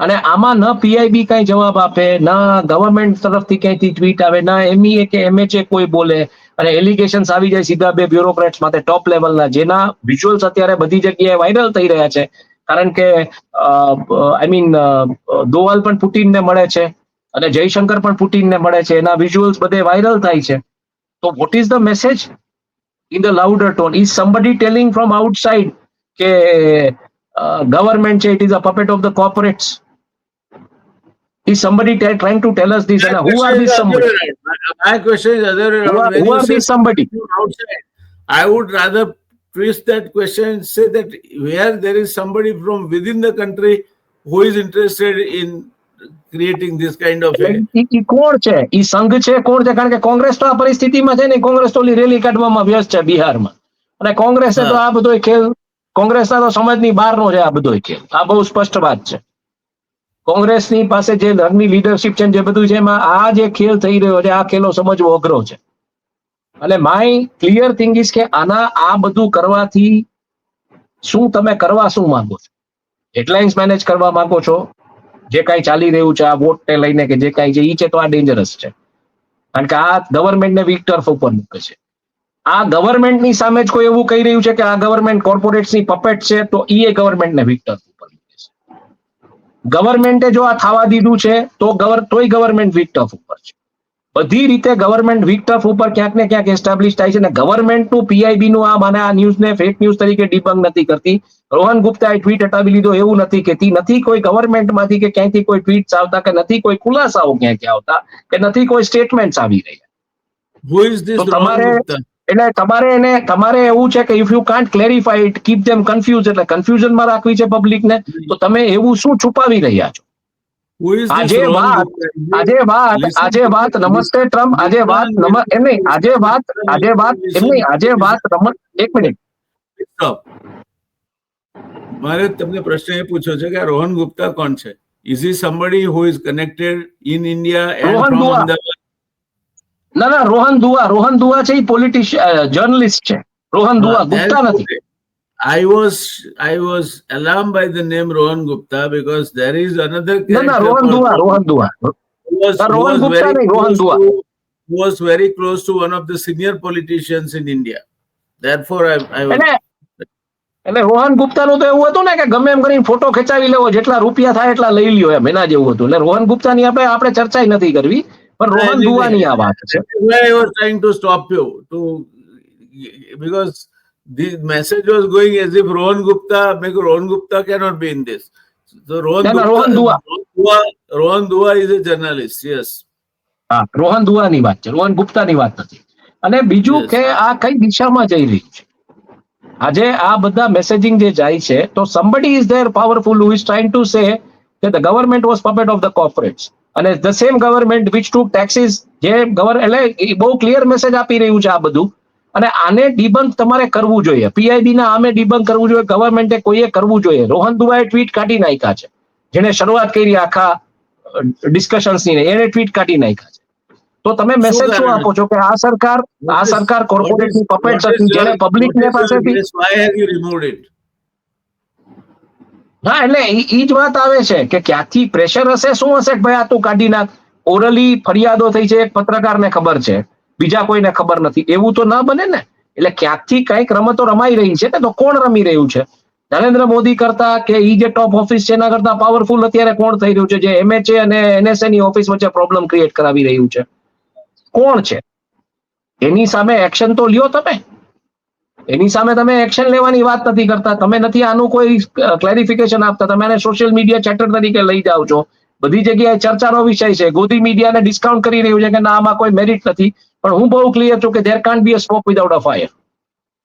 B: અને આમાં ન પીઆઈબી કઈ જવાબ આપે, ના ગવર્મેન્ટ તરફથી ક્યાંયથી ટ્વીટ આવે, ના MEA કે MHA કોઈ બોલે, અને એલિગેશન્સ આવી જાય સીધા બે બ્યુરોક્રેટ્સ માટે ટોપ લેવલના, જેના વિઝ્યુઅલ્સ અત્યારે બધી જગ્યાએ વાયરલ થઈ રહ્યા છે. કારણ કે દોવલ પણ પુટિનને મળે છે અને જયશંકર પણ પુટિનને મળે છે, એના વિઝ્યુઅલ્સ બધે વાયરલ થાય છે. તો what is the message in the louder tone? Is somebody telling from outside કે ગવર્મેન્ટ છે, it is a puppet of the corporates? Is somebody trying to tell us this? And who are these somebody?
A: My question is other way around.
B: Who are these somebody?
A: Outside, I would rather twist that question and say that where there is somebody from within the country who is interested in creating this kind of
B: ઈ કોણ છે? ઈ સંઘ છે? કોણ છે? કારણ કે કોંગ્રેસ તો આ પરિસ્થિતિમાં છે ને, કોંગ્રેસ તો રેલી કાઢવામાં વ્યસ્ત છે બિહારમાં, અને કોંગ્રેસે તો આ બધો ખેલ કોંગ્રેસના તો સમજની બહારનો છે આ બધો ખેલ. આ બહુ સ્પષ્ટ વાત છે. કોંગ્રેસની પાસે જે લર્નિંગ લીડરશિપ છે જે બધું છે એમાં આ જે ખેલ થઈ રહ્યો છે આ ખેલો સમજવો અઘરો છે. અને માય ક્લિયર થિંગ ઇઝ કે આ બધું કરવાથી શું તમે કરવા શું માંગો છો? હેડલાઇન્સ મેનેજ કરવા માંગો છો? જે કાંઈ ચાલી રહ્યું છે આ વોટને લઈને કે જે કાંઈ છે ઈ છે તો આ ડેન્જરસ છે. કારણ કે આ ગવર્મેન્ટને વીક ટર્ફ ઉપર મૂકે છે. આ ગવર્મેન્ટની સામે જ કોઈ એવું કહી રહ્યું છે કે આ ગવર્મેન્ટ કોર્પોરેટ્સની પપેટ છે તો એ ગવર્મેન્ટને વીક ટર્ફ ઉપર મૂકે છે. ગવર્મેન્ટે જો આ થવા દીધું છે તો તોય ગવર્મેન્ટ વીક ટર્ફ ઉપર છે. બધી રીતે ગવર્મેન્ટ વીક ટર્ફ ઉપર ક્યાંક ને ક્યાંક એસ્ટાબ્લિશ થાય છે. અને ગવર્મેન્ટનું પીઆઈબી નું આ ન્યૂઝને ફેક ન્યૂઝ તરીકે ડિબંગ નથી કરતી. રોહન ગુપ્તાએ ટ્વીટ હટાવી લીધો એવું નથી કહેતી. નથી કોઈ ગવર્મેન્ટમાંથી કે ક્યાંયથી કોઈ ટ્વીટ્સ આવતા કે નથી કોઈ ખુલાસાઓ ક્યાંથી આવતા કે નથી કોઈ સ્ટેટમેન્ટ્સ આવી રહ્યા.
A: Who is this
B: તો
A: Rohan Gupta?
B: તમારે એવું છે કે if you can't clarify it keep them confuse, એટલે કન્ફ્યુઝનમાં રાખવી છે પબ્લિકને, તો તમે એવું શું છુપાવી રહ્યા છો?
A: Who is this
B: આજે
A: Rohan
B: વાત
A: Gupta?
B: નમસ્તે ટ્રમ્પ, એક મિનિટ.
A: Stop. મારે તમને પ્રશ્ન એ પૂછ્યો છે કે આ રોહન ગુપ્તા કોણ છે? Is he somebody who is connected in India and
B: Rohan
A: from
B: દુઆ.
A: Ahmedabad?
B: ના રોહન દુઆ છે એ પોલિટિશિયન જર્નલિસ્ટ છે. રોહન દુઆ ગુપ્તા નથી.
A: I was alarmed by the name Rohan Gupta because there is another
B: ના
A: character
B: રોહન
A: called
B: દુઆ
A: who was very close to one of the senior politicians in India. Therefore, I was.
B: એટલે રોહન ગુપ્તાનું તો એવું હતું ને કે ગમે એમ કરીને ફોટો ખેંચાવી લેવો, જેટલા રૂપિયા થાય એટલા લઈ લ્યો એમ, એના જેવું હતું. એટલે રોહન ગુપ્તાની આપણે ચર્ચા નથી કરવી, પણ રોહન દુઆની આ વાત છે.
A: I was trying to stop you because the message was going as if Rohan Gupta cannot be in this. So Rohan Dua is a journalist. Yes.
B: હા, રોહન દુઆની વાત છે, રોહન ગુપ્તાની વાત નથી. અને બીજું કે આ કઈ દિશામાં જઈ રહ્યું છે? આજે આ બધા મેસેજિંગ જે જાય છે તો somebody is there powerful who is trying to say that the government was puppet of the corporates, અને the same government which took taxes, જે એટલે બહુ ક્લિયર મેસેજ આપી રહ્યું છે આ બધું. અને આને ડિબંક તમારે કરવું જોઈએ, પીઆઈબી ના આમે ડિબંક કરવું જોઈએ, ગવર્મેન્ટે કોઈએ કરવું જોઈએ. રોહન દુઆએ ટ્વીટ કાઢી નાખ્યા છે, જેને શરૂઆત કરી આખા ડિસ્કશન્સની, એને ટ્વીટ કાઢી નાખ્યા છે. તો તમે મેસેજ શું આપો છો કે આ સરકાર કોર્પોરેટની પપેટ હતી, જેને પબ્લિકને પાસેથી.
A: Why have you removed it?
B: હા, એટલે ઈ જ વાત આવે છે કે ક્યાંથી પ્રેશર હશે, શું હશે કે ભાઈ આ તું કાઢી નાખ. ઓરલી ફરિયાદો થઈ છે, એક પત્રકારને ખબર છે, બીજા કોઈને ખબર નથી, એવું તો ના બને ને. એટલે ક્યાંકથી કઈક રમતો રમાઈ રહી છે ને, તો કોણ રમી રહ્યું છે? નરેન્દ્ર મોદી કરતા કે ઈ જે ટોપ ઓફિસ છે એના કરતા પાવરફુલ અત્યારે કોણ થઈ રહ્યું છે? જે એમએચએ અને એનએસએ ની ઓફિસ વચ્ચે પ્રોબ્લેમ ક્રિએટ કરાવી રહ્યું છે, કોણ છે? એની સામે એક્શન તો લ્યો તમે. એની સામે તમે એક્શન લેવાની વાત નથી કરતા, તમે નથી આનું કોઈ ક્લેરિફિકેશન આપતા, તમે આને સોશિયલ મીડિયા ચેટર તરીકે લઈ જાઓ છો, બધી જગ્યાએ ચર્ચાનો વિષય છે. ગોદી મીડિયાને ડિસ્કાઉન્ટ કરી રહ્યું છે કે ના આમાં કોઈ મેરિટ નથી, પણ હું બહુ ક્લિયર છું કે there can't B a smoke without a fire.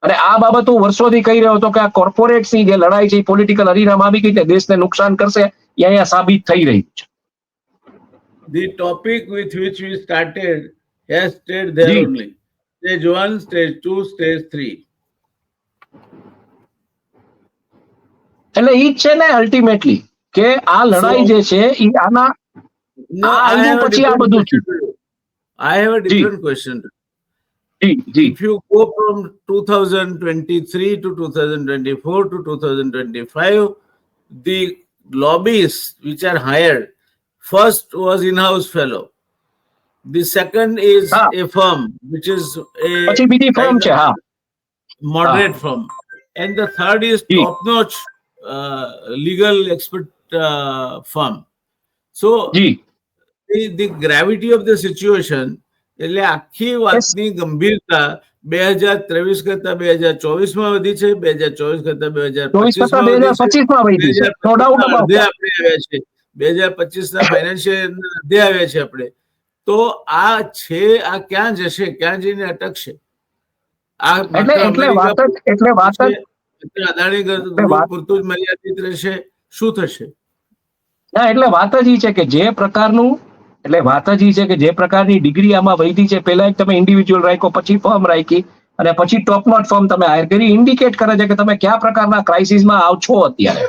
B: અને આ બાબત હું વર્ષોથી કહી રહ્યો હતો કે આ કોર્પોરેટ્સની જે લડાઈ છે પોલિટિકલ અરીનામાં આવી ગઈ છે, દેશને નુકસાન કરશે, એ અહીંયા સાબિત થઈ રહ્યું છે.
A: The topic with which we started has stayed there only. Stage 1, stage 2, stage 3.
B: એટલે ઈ જ છે ને અલ્ટિમેટલી કે આ લડાઈ જે છે ઈ આના પછી આ બધું છે.
A: I have a different question. If you go from 2023 to 2024 to 2025, the lobbyists which are hired, first was in-house fellow. The second is a firm, which is a moderate firm. And the third is top-notch legal expert firm. So, the gravity of the situation, એટલે આખી વાતની ગંભીરતા 2023 કરતા 2024 વધી છે, 2024 કરતા 2025 વધી છે, 2025 ના ફાઇનાન્શિયલ અડધે આવ્યા છે આપણે. તો આ છે, આ ક્યાં જશે, ક્યાં જઈને અટકશે? આ અદાણી પૂરતું જ મર્યાદિત રહેશે? શું થશે?
B: ના, એટલે વાત જ ઈ છે કે જે પ્રકારનું, એટલે વાત જ ઈ છે કે જે પ્રકારની ડિગ્રી આમાં વધી છે, પહેલા એક તમે ઇન્ડિવિજ્યુઅલ રાખ્યો, પછી ફર્મ રાખી, અને પછી ટોપ નોટ ફર્મ તમે હાયર કરી, ઇન્ડિકેટ કરે છે કે તમે કયા પ્રકારના ક્રાઇસિસમાં આવ છો અત્યારે.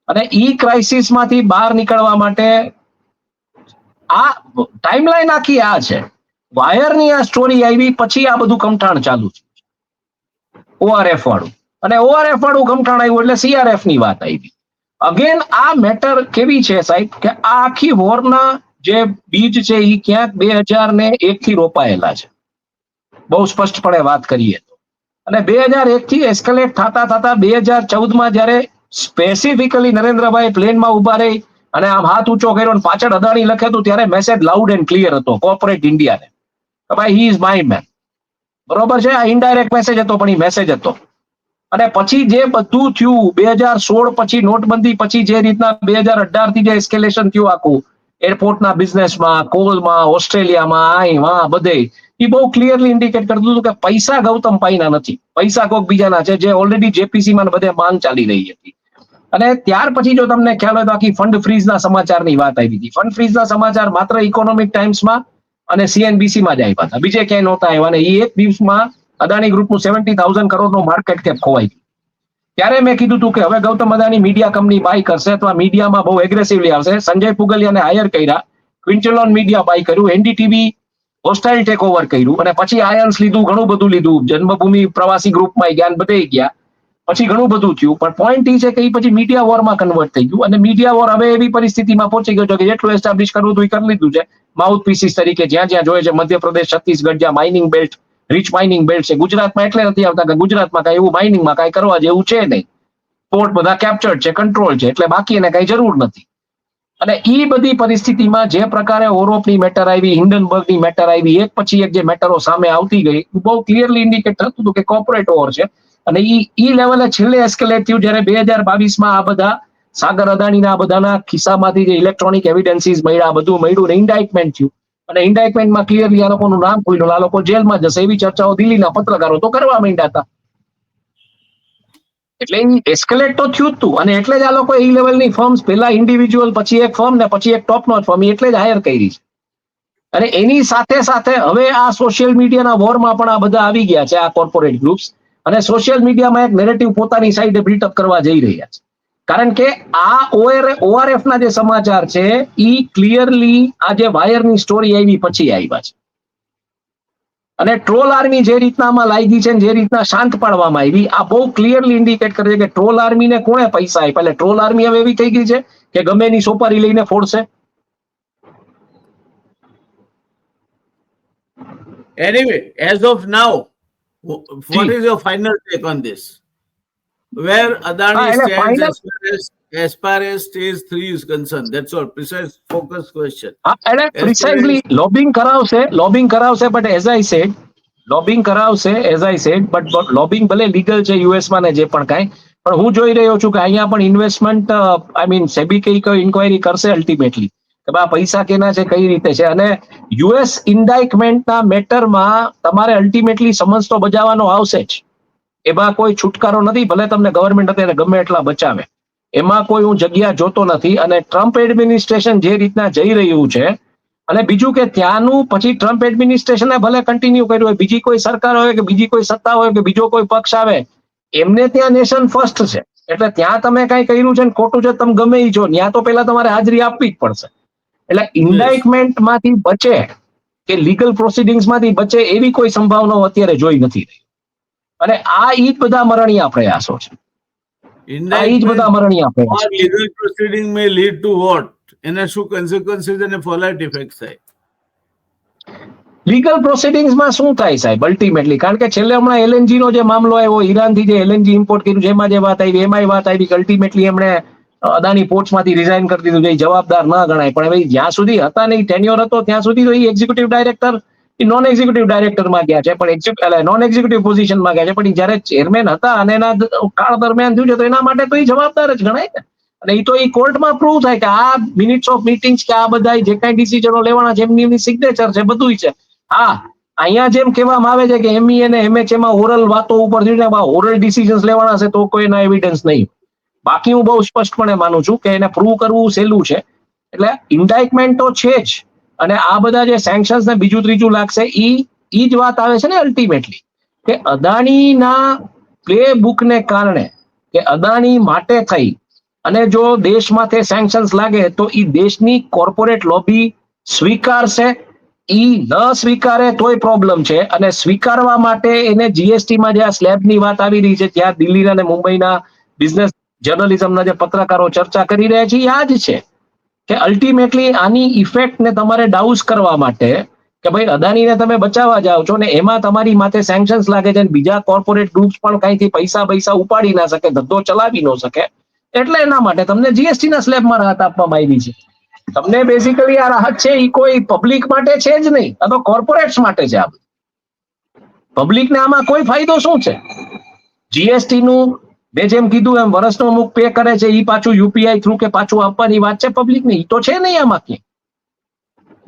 B: અને ઈ ક્રાઇસિસમાંથી બહાર નીકળવા માટે આ ટાઈમલાઈન આખી આ છે. વાયરની આ સ્ટોરી આવી પછી આ બધું કમઠાણ ચાલુ છે, ઓઆરએફ વાળું. અને ઓઆરએફ વાળું કમઠાણ આવ્યું એટલે સીઆરએફ ની વાત આવી. અગેન આ મેટર કેવી છે સાહેબ કે આ આખી વોરના જે બીજ છે એ ક્યાંક 2001 થી રોપાયેલા છે, બહુ સ્પષ્ટપણે વાત કરીએ તો. અને 2001 થી એસ્કેલેટ થતા થતા 2014માં જયારે સ્પેસિફિકલી નરેન્દ્રભાઈ પ્લેનમાં ઉભા રહી અને આમ હાથ ઊંચો કર્યો અને પાછળ અદાણી લખે હતું, ત્યારે મેસેજ લાઉડ એન્ડ ક્લિયર હતો કોર્પોરેટ ઇન્ડિયાને કે ભાઈ હી ઇઝ માય મેન. બરોબર છે, આ ઇનડાયરેક્ટ મેસેજ હતો પણ એ મેસેજ હતો. અને પછી જે બધું થયું 2016 પછી, નોટબંધી પછી જે રીતના 2018 થી જે એસ્કેલેશન થયું આખું એરપોર્ટના બિઝનેસમાં, કોલમાં, ઓસ્ટ્રેલિયામાં, અહીં બધે, એ બહુ ક્લિયરલી ઇન્ડિકેટ કરતું હતું કે પૈસા ગૌતમ પાઈના નથી, પૈસા કોક બીજાના છે, જે ઓલરેડી જેપીસી માં બધે માંગ ચાલી રહી હતી. અને ત્યાર પછી જો તમને ખ્યાલ હોય તો આખી ફંડ ફ્રીઝના સમાચારની વાત આવી હતી. ફંડ ફ્રીઝના સમાચાર માત્ર ઇકોનોમિક ટાઈમ્સમાં અને સીએનબીસીમાં જ આવ્યા હતા, બીજે ક્યાંય નહોતા આવ્યા. અને એ એક દિવસમાં અદાણી ગ્રુપનું 70,000 કરોડનું માર્કેટ કેપ ખોવાઈ ગયું. ત્યારે મેં કીધું હતું કે હવે Gautam Adani media company buy કરશે અથવા મીડિયામાં બહુ એગ્રેસિવલી આવશે. સંજય પુગલિયાને હાયર કર્યા, ક્વિન્ટલોન મીડિયા બાય કર્યું, એનડીટીવી હોસ્ટાઇલ ટેક ઓવર કર્યું, અને પછી આયન્સ લીધું, ઘણું બધું લીધું, જન્મભૂમિ પ્રવાસી ગ્રુપમાં ગયા, બધે ગયા, પછી ઘણું બધું થયું. પણ પોઈન્ટ એ છે કે એ પછી મીડિયા વોરમાં કન્વર્ટ થઈ ગયું. અને મીડિયા વોર હવે એવી પરિસ્થિતિમાં પહોંચી ગયો છે કે જેટલું એસ્ટાબ્લિશ કરવું હતું એ કરી લીધું છે. માઉથ પીસીસ તરીકે જ્યાં જ્યાં જોઈએ છે, મધ્યપ્રદેશ, છત્તીસગઢ, જ્યાં mining belt, rich mining belt છે. ગુજરાતમાં એટલે નથી આવતા કે ગુજરાતમાં કઈ એવું માઇનિંગમાં કઈ કરવા જેવું છે નહીં, પોર્ટ બધા કેપ્ચર્ડ છે, કંટ્રોલ છે, એટલે બાકી એને કઈ જરૂર નથી. અને એ બધી પરિસ્થિતિમાં જે પ્રકારે ઓરોપની મેટર આવી, હિન્ડનબર્ગની મેટર આવી, એક પછી એક જે મેટરો સામે આવતી ગઈ, બહુ ક્લિયરલી ઇન્ડિકેટ થતું હતું કે કોર્પોરેટ ઓવર છે. અને ઈ લેવલે છેલ્લે એસ્કેલેટ થયું જ્યારે 2022માં આ બધા સાગર અદાણીના આ બધાના ખિસ્સામાંથી જે ઇલેક્ટ્રોનિક એવિડન્સીસ મળ્યા, બધું મળ્યું ને ઇન્ડાઇટમેન્ટ થયું. અને ઇન્ડાઇટમેન્ટમાં ક્લિયરલી આ લોકોનું નામ ખુલ્યું, આ લોકો જેલમાં જશે એવી ચર્ચાઓ દિલ્હીના પત્રકારો તો કરવા માંડ્યા હતા. એટલે એસ્કેલેટ તો થયું જ હતું. અને એટલે જ આ લોકો એ લેવલની ફર્મ્સ, પહેલા ઇન્ડિવિજ્યુઅલ, પછી એક ફર્મ ને પછી એક ટોપ નોચ ફર્મ, એટલે જ હાયર કરી છે. અને એની સાથે સાથે હવે આ સોશિયલ મીડિયાના વોરમાં પણ આ બધા આવી ગયા છે, આ કોર્પોરેટ ગ્રુપ્સ. અને સોશિયલ મીડિયામાં એક નેરેટિવ પોતાની સાઈડે બિલ્ટઅપ કરવા જઈ રહ્યા છે. કારણ કે આ ઓઆરએફ ના જે સમાચાર છે એ ક્લિયરલી આ જે વાયરની સ્ટોરી આવી પછી આવ્યા છે. અને ટ્રોલ આર્મી જે રીતના આમાં લાગી છે, જે રીતના શાંત પાડવામાં આવી, આ બહુ ક્લિયરલી ઇન્ડિકેટ કરે છે કે ટ્રોલ આર્મીને કોણે પૈસા આપ્યા. એટલે ટ્રોલ આર્મી હવે એવી થઈ ગઈ છે કે ગમે એની સોપારી લઈને ફોડશે.
A: Anyway, as of now, what is your final take on this? Where Adani stands as far as stage 3 is concerned? That's all. Precise, focused question.
B: એટલે પ્રિસાઇઝલી લોબિંગ કરાવશે, but as I said, but lobbying ભલે legal છે યુએસમાં ને જે પણ કાંઈ, પણ હું જોઈ રહ્યો છું કે અહીંયા પણ ઇન્વેસ્ટમેન્ટ, આઈ મીન સેબી કઈ ઇન્ક્વાયરી કરશે અલ્ટિમેટલી કે આ પૈસા કેના છે, કઈ રીતે છે. અને યુએસ ઇન્ડાઇકમેન્ટના મેટરમાં તમારે અલ્ટિમેટલી સમજ તો બજાવવાનો આવશે જ, એમાં કોઈ છુટકારો નથી. ભલે તમને ગવર્મેન્ટ અત્યારે ગમે એટલા બચાવે, એમાં કોઈ હું જગ્યા જોતો નથી. અને ટ્રમ્પ એડમિનિસ્ટ્રેશન જે રીતના જઈ રહ્યું છે, અને બીજું કે ત્યાંનું પછી ટ્રમ્પ એડમિનિસ્ટ્રેશને ભલે કન્ટિન્યુ કર્યું હોય, બીજી કોઈ સરકાર હોય કે બીજી કોઈ સત્તા હોય કે બીજો કોઈ પક્ષ આવે, એમને ત્યાં નેશન ફર્સ્ટ છે. એટલે ત્યાં તમે કઈ કર્યું છે ને ખોટું છે, તમે ગમે એ છો, ત્યાં તો પેલા તમારે હાજરી આપવી જ પડશે. એટલે ઇન્ડાઇકમેન્ટમાંથી બચે કે લીગલ પ્રોસિડિંગ્સમાંથી બચે એવી કોઈ સંભાવનાઓ અત્યારે જોઈ નથી રહી. અને આ ઈ જ બધા મરણિયા પ્રયાસો છે.
A: Legal proceeding may lead to what? એના શું consequences અને ફોલાઇટ ઇફેક્ટ થાય?
B: લીગલ પ્રોસિડિંગ્સમાં શું થાય સાહેબ અલ્ટિમેટલી? કારણ કે છેલ્લે હમણાં એલએનજી નો જે મામલો આવ્યો, ઈરાનથી જે એલએનજી ઇમ્પોર્ટ કર્યું, જેમાં જે વાત આવી, એમાં વાત આવી કે અલ્ટિમેટલી એમણે અદાની પોર્ટ્સમાંથી રિઝાઇન કરી દીધું, જે જવાબદાર ન ગણાય. પણ હવે જ્યાં સુધી હતા નહીં, ટેન્યોર હતો, ત્યાં સુધી તો એ એક્ઝિક્યુટિવ ડાયરેક્ટર, નોન એક્ઝિક્યુટિવ ડાયરેક્ટરમાં ગયા છે, પણ નોન એક્ઝિક્યુટિવ પોઝિશનમાં ગયા છે. પણ જ્યારે ચેરમેન હતા અને એના કાળ દરમિયાન થયું છે, તો એના માટે તો એ જવાબદાર જ ગણાય ને. અને એ તો એ કોર્ટમાં પ્રૂવ થાય કે આ મિનિટ્સ ઓફ મીટિંગ્સ કે આ બધા જે કઈ ડિસિઝનો લેવાના છે, એમની સિગ્નેચર છે, બધું છે. હા, અહીંયા જેમ કહેવામાં આવે છે કે એમઈ અને એમએચ એમાં ઓરલ વાતો ઉપર ઓરલ ડિસિઝન્સ લેવાના છે, તો કોઈના એવિડન્સ નહીં. બાકી હું બહુ સ્પષ્ટપણે માનું છું કે એને પ્રૂવ કરવું સહેલું છે. એટલે ઇન્ડાઇકમેન્ટ તો છે જ, અને આ બધા જે સેન્કશન્સ ને બીજું ત્રીજું લાગશે, ઈ જ વાત આવે છે ને અલ્ટિમેટલી કે અદાણીના પ્લે બુકને કારણે કે અદાણી માટે થઈ અને જો દેશમાં તે સેન્કશન્સ લાગે તો એ દેશની કોર્પોરેટ લોબી સ્વીકારશે, ઈ ન સ્વીકારે તોય પ્રોબ્લેમ છે. અને સ્વીકારવા માટે એને જીએસટીમાં જે આ સ્લેબની વાત આવી રહી છે, ત્યાં દિલ્હીના અને મુંબઈના બિઝનેસ જર્નલિઝમના જે પત્રકારો ચર્ચા કરી રહ્યા છે, એ આ જ છે કે અલ્ટિમેટલી આની ઇફેક્ટને તમારે ડાઉઝ કરવા માટે કે ભાઈ અદાણીને તમે બચાવવા જાઓ છો ને એમાં તમારી માથે સેન્કશન્સ લાગે છે, બીજા કોર્પોરેટ ગ્રુપ્સ પણ કઈથી પૈસા ઉપાડી ના શકે, ધંધો ચલાવી ન શકે, એટલે એના માટે તમને જીએસટી ના સ્લેબમાં રાહત આપવામાં આવી છે. તમને બેઝિકલી આ રાહત છે એ કોઈ પબ્લિક માટે છે જ નહીં, આ તો કોર્પોરેટ્સ માટે છે. આ પબ્લિકને આમાં કોઈ ફાયદો શું છે? જીએસટી નું મેં જેમ કીધું એમ વર્ષનો અમુક પે કરે છે, એ પાછું યુપીઆઈ થ્રુ કે પાછું આપવાની વાત છે પબ્લિક ની, તો છે નહીં આમાં ક્યાંય.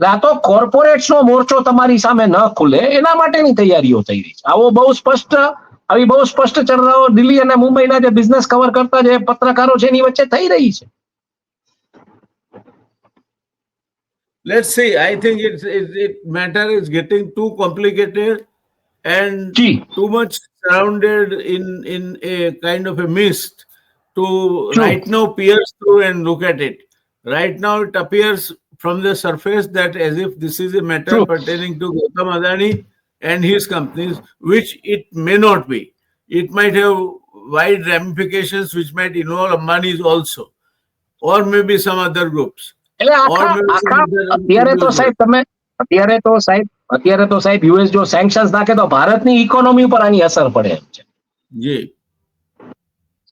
B: આ તો કોર્પોરેટ્સ નો મોરચો તમારી સામે ન ખુલે એના માટેની તૈયારીઓ થઈ રહી છે. આવી બહુ સ્પષ્ટ ચર્ચાઓ દિલ્હી અને મુંબઈના જે બિઝનેસ કવર કરતા જે પત્રકારો છે એની વચ્ચે થઈ રહી છે.
A: Let's see. I think it matter is getting too complicated and
B: G
A: too much surrounded in a kind of a mist to
B: True.
A: right now pierce through and look at it. Right now it appears from the surface that as if this is a matter
B: True.
A: pertaining to Gautam Adani and his companies, which it may not be. It might have wide ramifications which might involve Ambani's also, or maybe some other groups.
B: એટલે
A: Or maybe some
B: આખા
A: other
B: અત્યારે તો
A: individuals.
B: સાહેબ તમે અત્યારે તો સાહેબ US જો સેન્કશન્સ નાખે તો ભારતની ઇકોનોમી ઉપર આની અસર પડે એમ છે.
A: જી.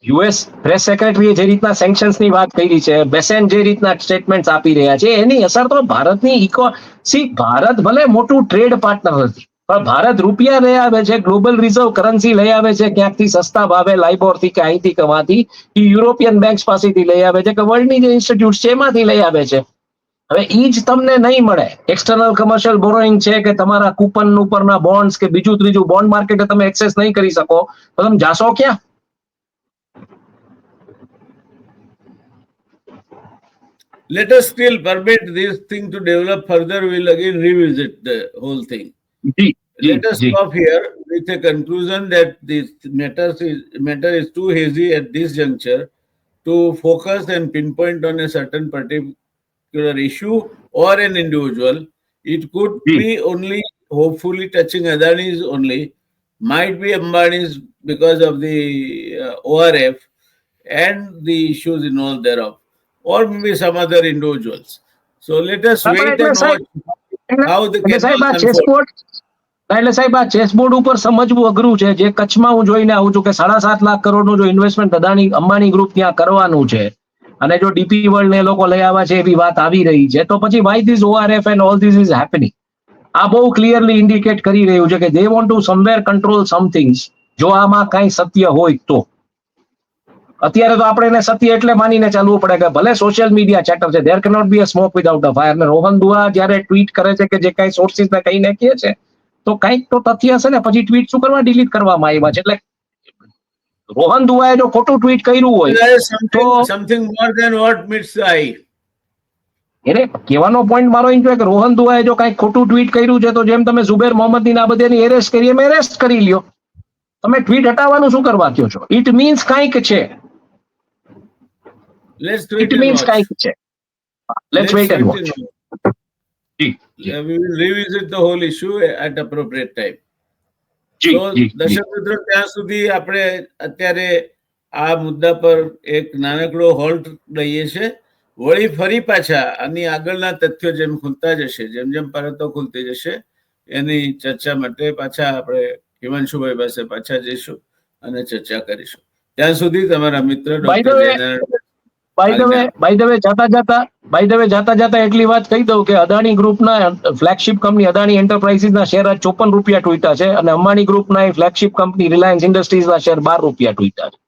B: યુએસ પ્રેસ સેક્રેટરીએ જે રીતના સેન્કશન્સની વાત કરી છે, બેસેન્ટ જે રીતના સ્ટેટમેન્ટ્સ આપી રહ્યા છે, એની અસર તો ભારતની ભારત ભલે મોટું ટ્રેડ પાર્ટનર નથી, પણ ભારત રૂપિયા લઈ આવે છે, ગ્લોબલ રિઝર્વ કરન્સી લઈ આવે છે ક્યાંકથી સસ્તા ભાવે, લાઇબોરથી કે અહીંથી કે વાંથી, એ યુરોપિયન બેંક્સ પાસેથી લઈ આવે છે કે વર્લ્ડની જે ઇન્સ્ટિટ્યૂટ છે એમાંથી લઈ આવે છે. હવે ઈ જ તમને નહીં મળે. એક્સટર્નલ કમર્શિયલ બોરોઈંગ છે કે તમારા કૂપન ઉપરના બોન્ડ્સ કે બીજું ત્રીજું બોન્ડ માર્કેટે તમે એક્સેસ નહીં કરી શકો તો તમે જાશો ક્યાં?
A: Let us still permit this thing to develop further. We'll again revisit the whole thing.
B: G G
A: Let us
B: G
A: stop here with a conclusion that this matter is too hazy at this juncture to focus and pinpoint on a certain particular issue or an individual. It could
B: G
A: be only hopefully touching Adani's only, might be Ambani's because of the ORF and the issues involved thereof, or maybe some other individuals. So let us
B: પણ
A: wait
B: એટલે
A: and
B: સાહેબ
A: watch how the
B: એટલે સાહેબ આ
A: case
B: chess
A: unfolds.
B: Board એટલે સાહેબ આ chess board ઉપર સમજવું અઘરું છે. જે કચ્છમાં હું જોઈને આવું છું કે 7.5 લાખ કરોડનું જો ઇન્વેસ્ટમેન્ટ અદાણી અંબાણી ગ્રુપ ત્યાં કરવાનું છે અને જો ડીપી વર્લ્ડ ને એ લોકો લઈ આવ્યા છે એવી વાત આવી રહી છે, તો પછી why this ORF and all this is happening? આ બહુ ક્લિયરલી ઇન્ડિકેટ કરી રહ્યું છે કે they want to somewhere control somethings, જો આમાં કઈ સત્ય હોય તો. અત્યારે તો આપણે એને સત્ય એટલે માનીને ચાલવું પડે કે ભલે સોશિયલ મીડિયા ચેટર છે, there cannot B a smoke without a fire. ને રોહન દુઆ જ્યારે ટ્વીટ કરે છે કે જે કઈ સોર્સિસ ને કહીને કહે છે તો કંઈક તો તથ્ય હશે ને, પછી ટ્વીટ શું કરવા ડિલીટ કરવામાં આવ્યા છે? એટલે રોહન દુઆએ જો ખોટું ટ્વીટ કર્યું હોય
A: There is
B: તો
A: something more than what meets the eye.
B: એને કહેવાનો પોઈન્ટ મારો એમ છે કે રોહન દુઆએ જો કઈ ખોટું ટ્વીટ કર્યું છે તો જેમ તમે ઝુબેર મોહમ્મદની આ બધાની એરેસ્ટ કરી એમ એરેસ્ટ કરી લ્યો. તમે ટ્વીટ હટાવવાનું શું કરવા કહો છો? ઇટ મીન્સ કંઈક છે.
A: Let's wait
B: it
A: and
B: means
A: watch.
B: કંઈક છે. Let's wait and watch. જી જી
A: We will revisit the whole issue at appropriate time.
B: જી
A: તો
B: જી જી
A: દર્શક મિત્રો, ત્યાં સુધી આપણે અત્યારે આ મુદ્દા પર એક નાનકડો હોલ્ટ લઈએ છે. વળી ફરી પાછા આની આગળના તથ્યો જેમ ખુલતા જશે, જેમ જેમ પરતો ખુલતી જશે, એની ચર્ચા માટે પાછા આપણે હિમાંશુભાઈ પાસે પાછા જઈશું અને ચર્ચા કરીશું. ત્યાં સુધી તમારા મિત્ર
B: by the
A: doctor
B: way
A: Jaynarayan.
B: By the way જાતા એટલી વાત કહી દઉં કે અદાણી ગ્રુપના ફ્લેગશિપ કંપની અદાણી એન્ટરપ્રાઇઝીસના શેર આજ 54 રૂપિયા ટૂટ્યા છે અને અંબાણી ગ્રુપના ફ્લેગશિપ કંપની રિલાયન્સ ઇન્ડસ્ટ્રીઝના શેર 12 રૂપિયા ટૂટ્યા છે.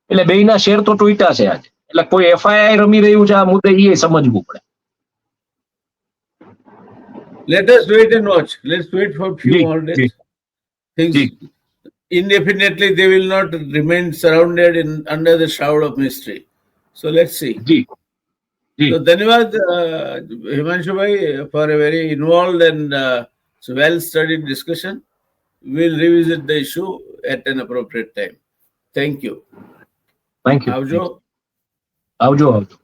B: એટલે બેયના શેર તો ટૂટ્યા છે આજે. એટલે કોઈ એફઆઈઆઈ રમી રહ્યું છે આ મુદ્દે, એ સમજવું પડે.
A: Let us wait and watch. Let's wait for few
B: જી
A: more
B: જી
A: days. Things
B: જી
A: indefinitely they will not remain surrounded in under the shroud of mystery. So let's see.
B: જી જી
A: So धन्यवाद Himanshu bhai for a very involved and well studied discussion. we'll revisit the issue at an appropriate time. Thank you.
B: Thank you.
A: આવજો.
B: આવજો.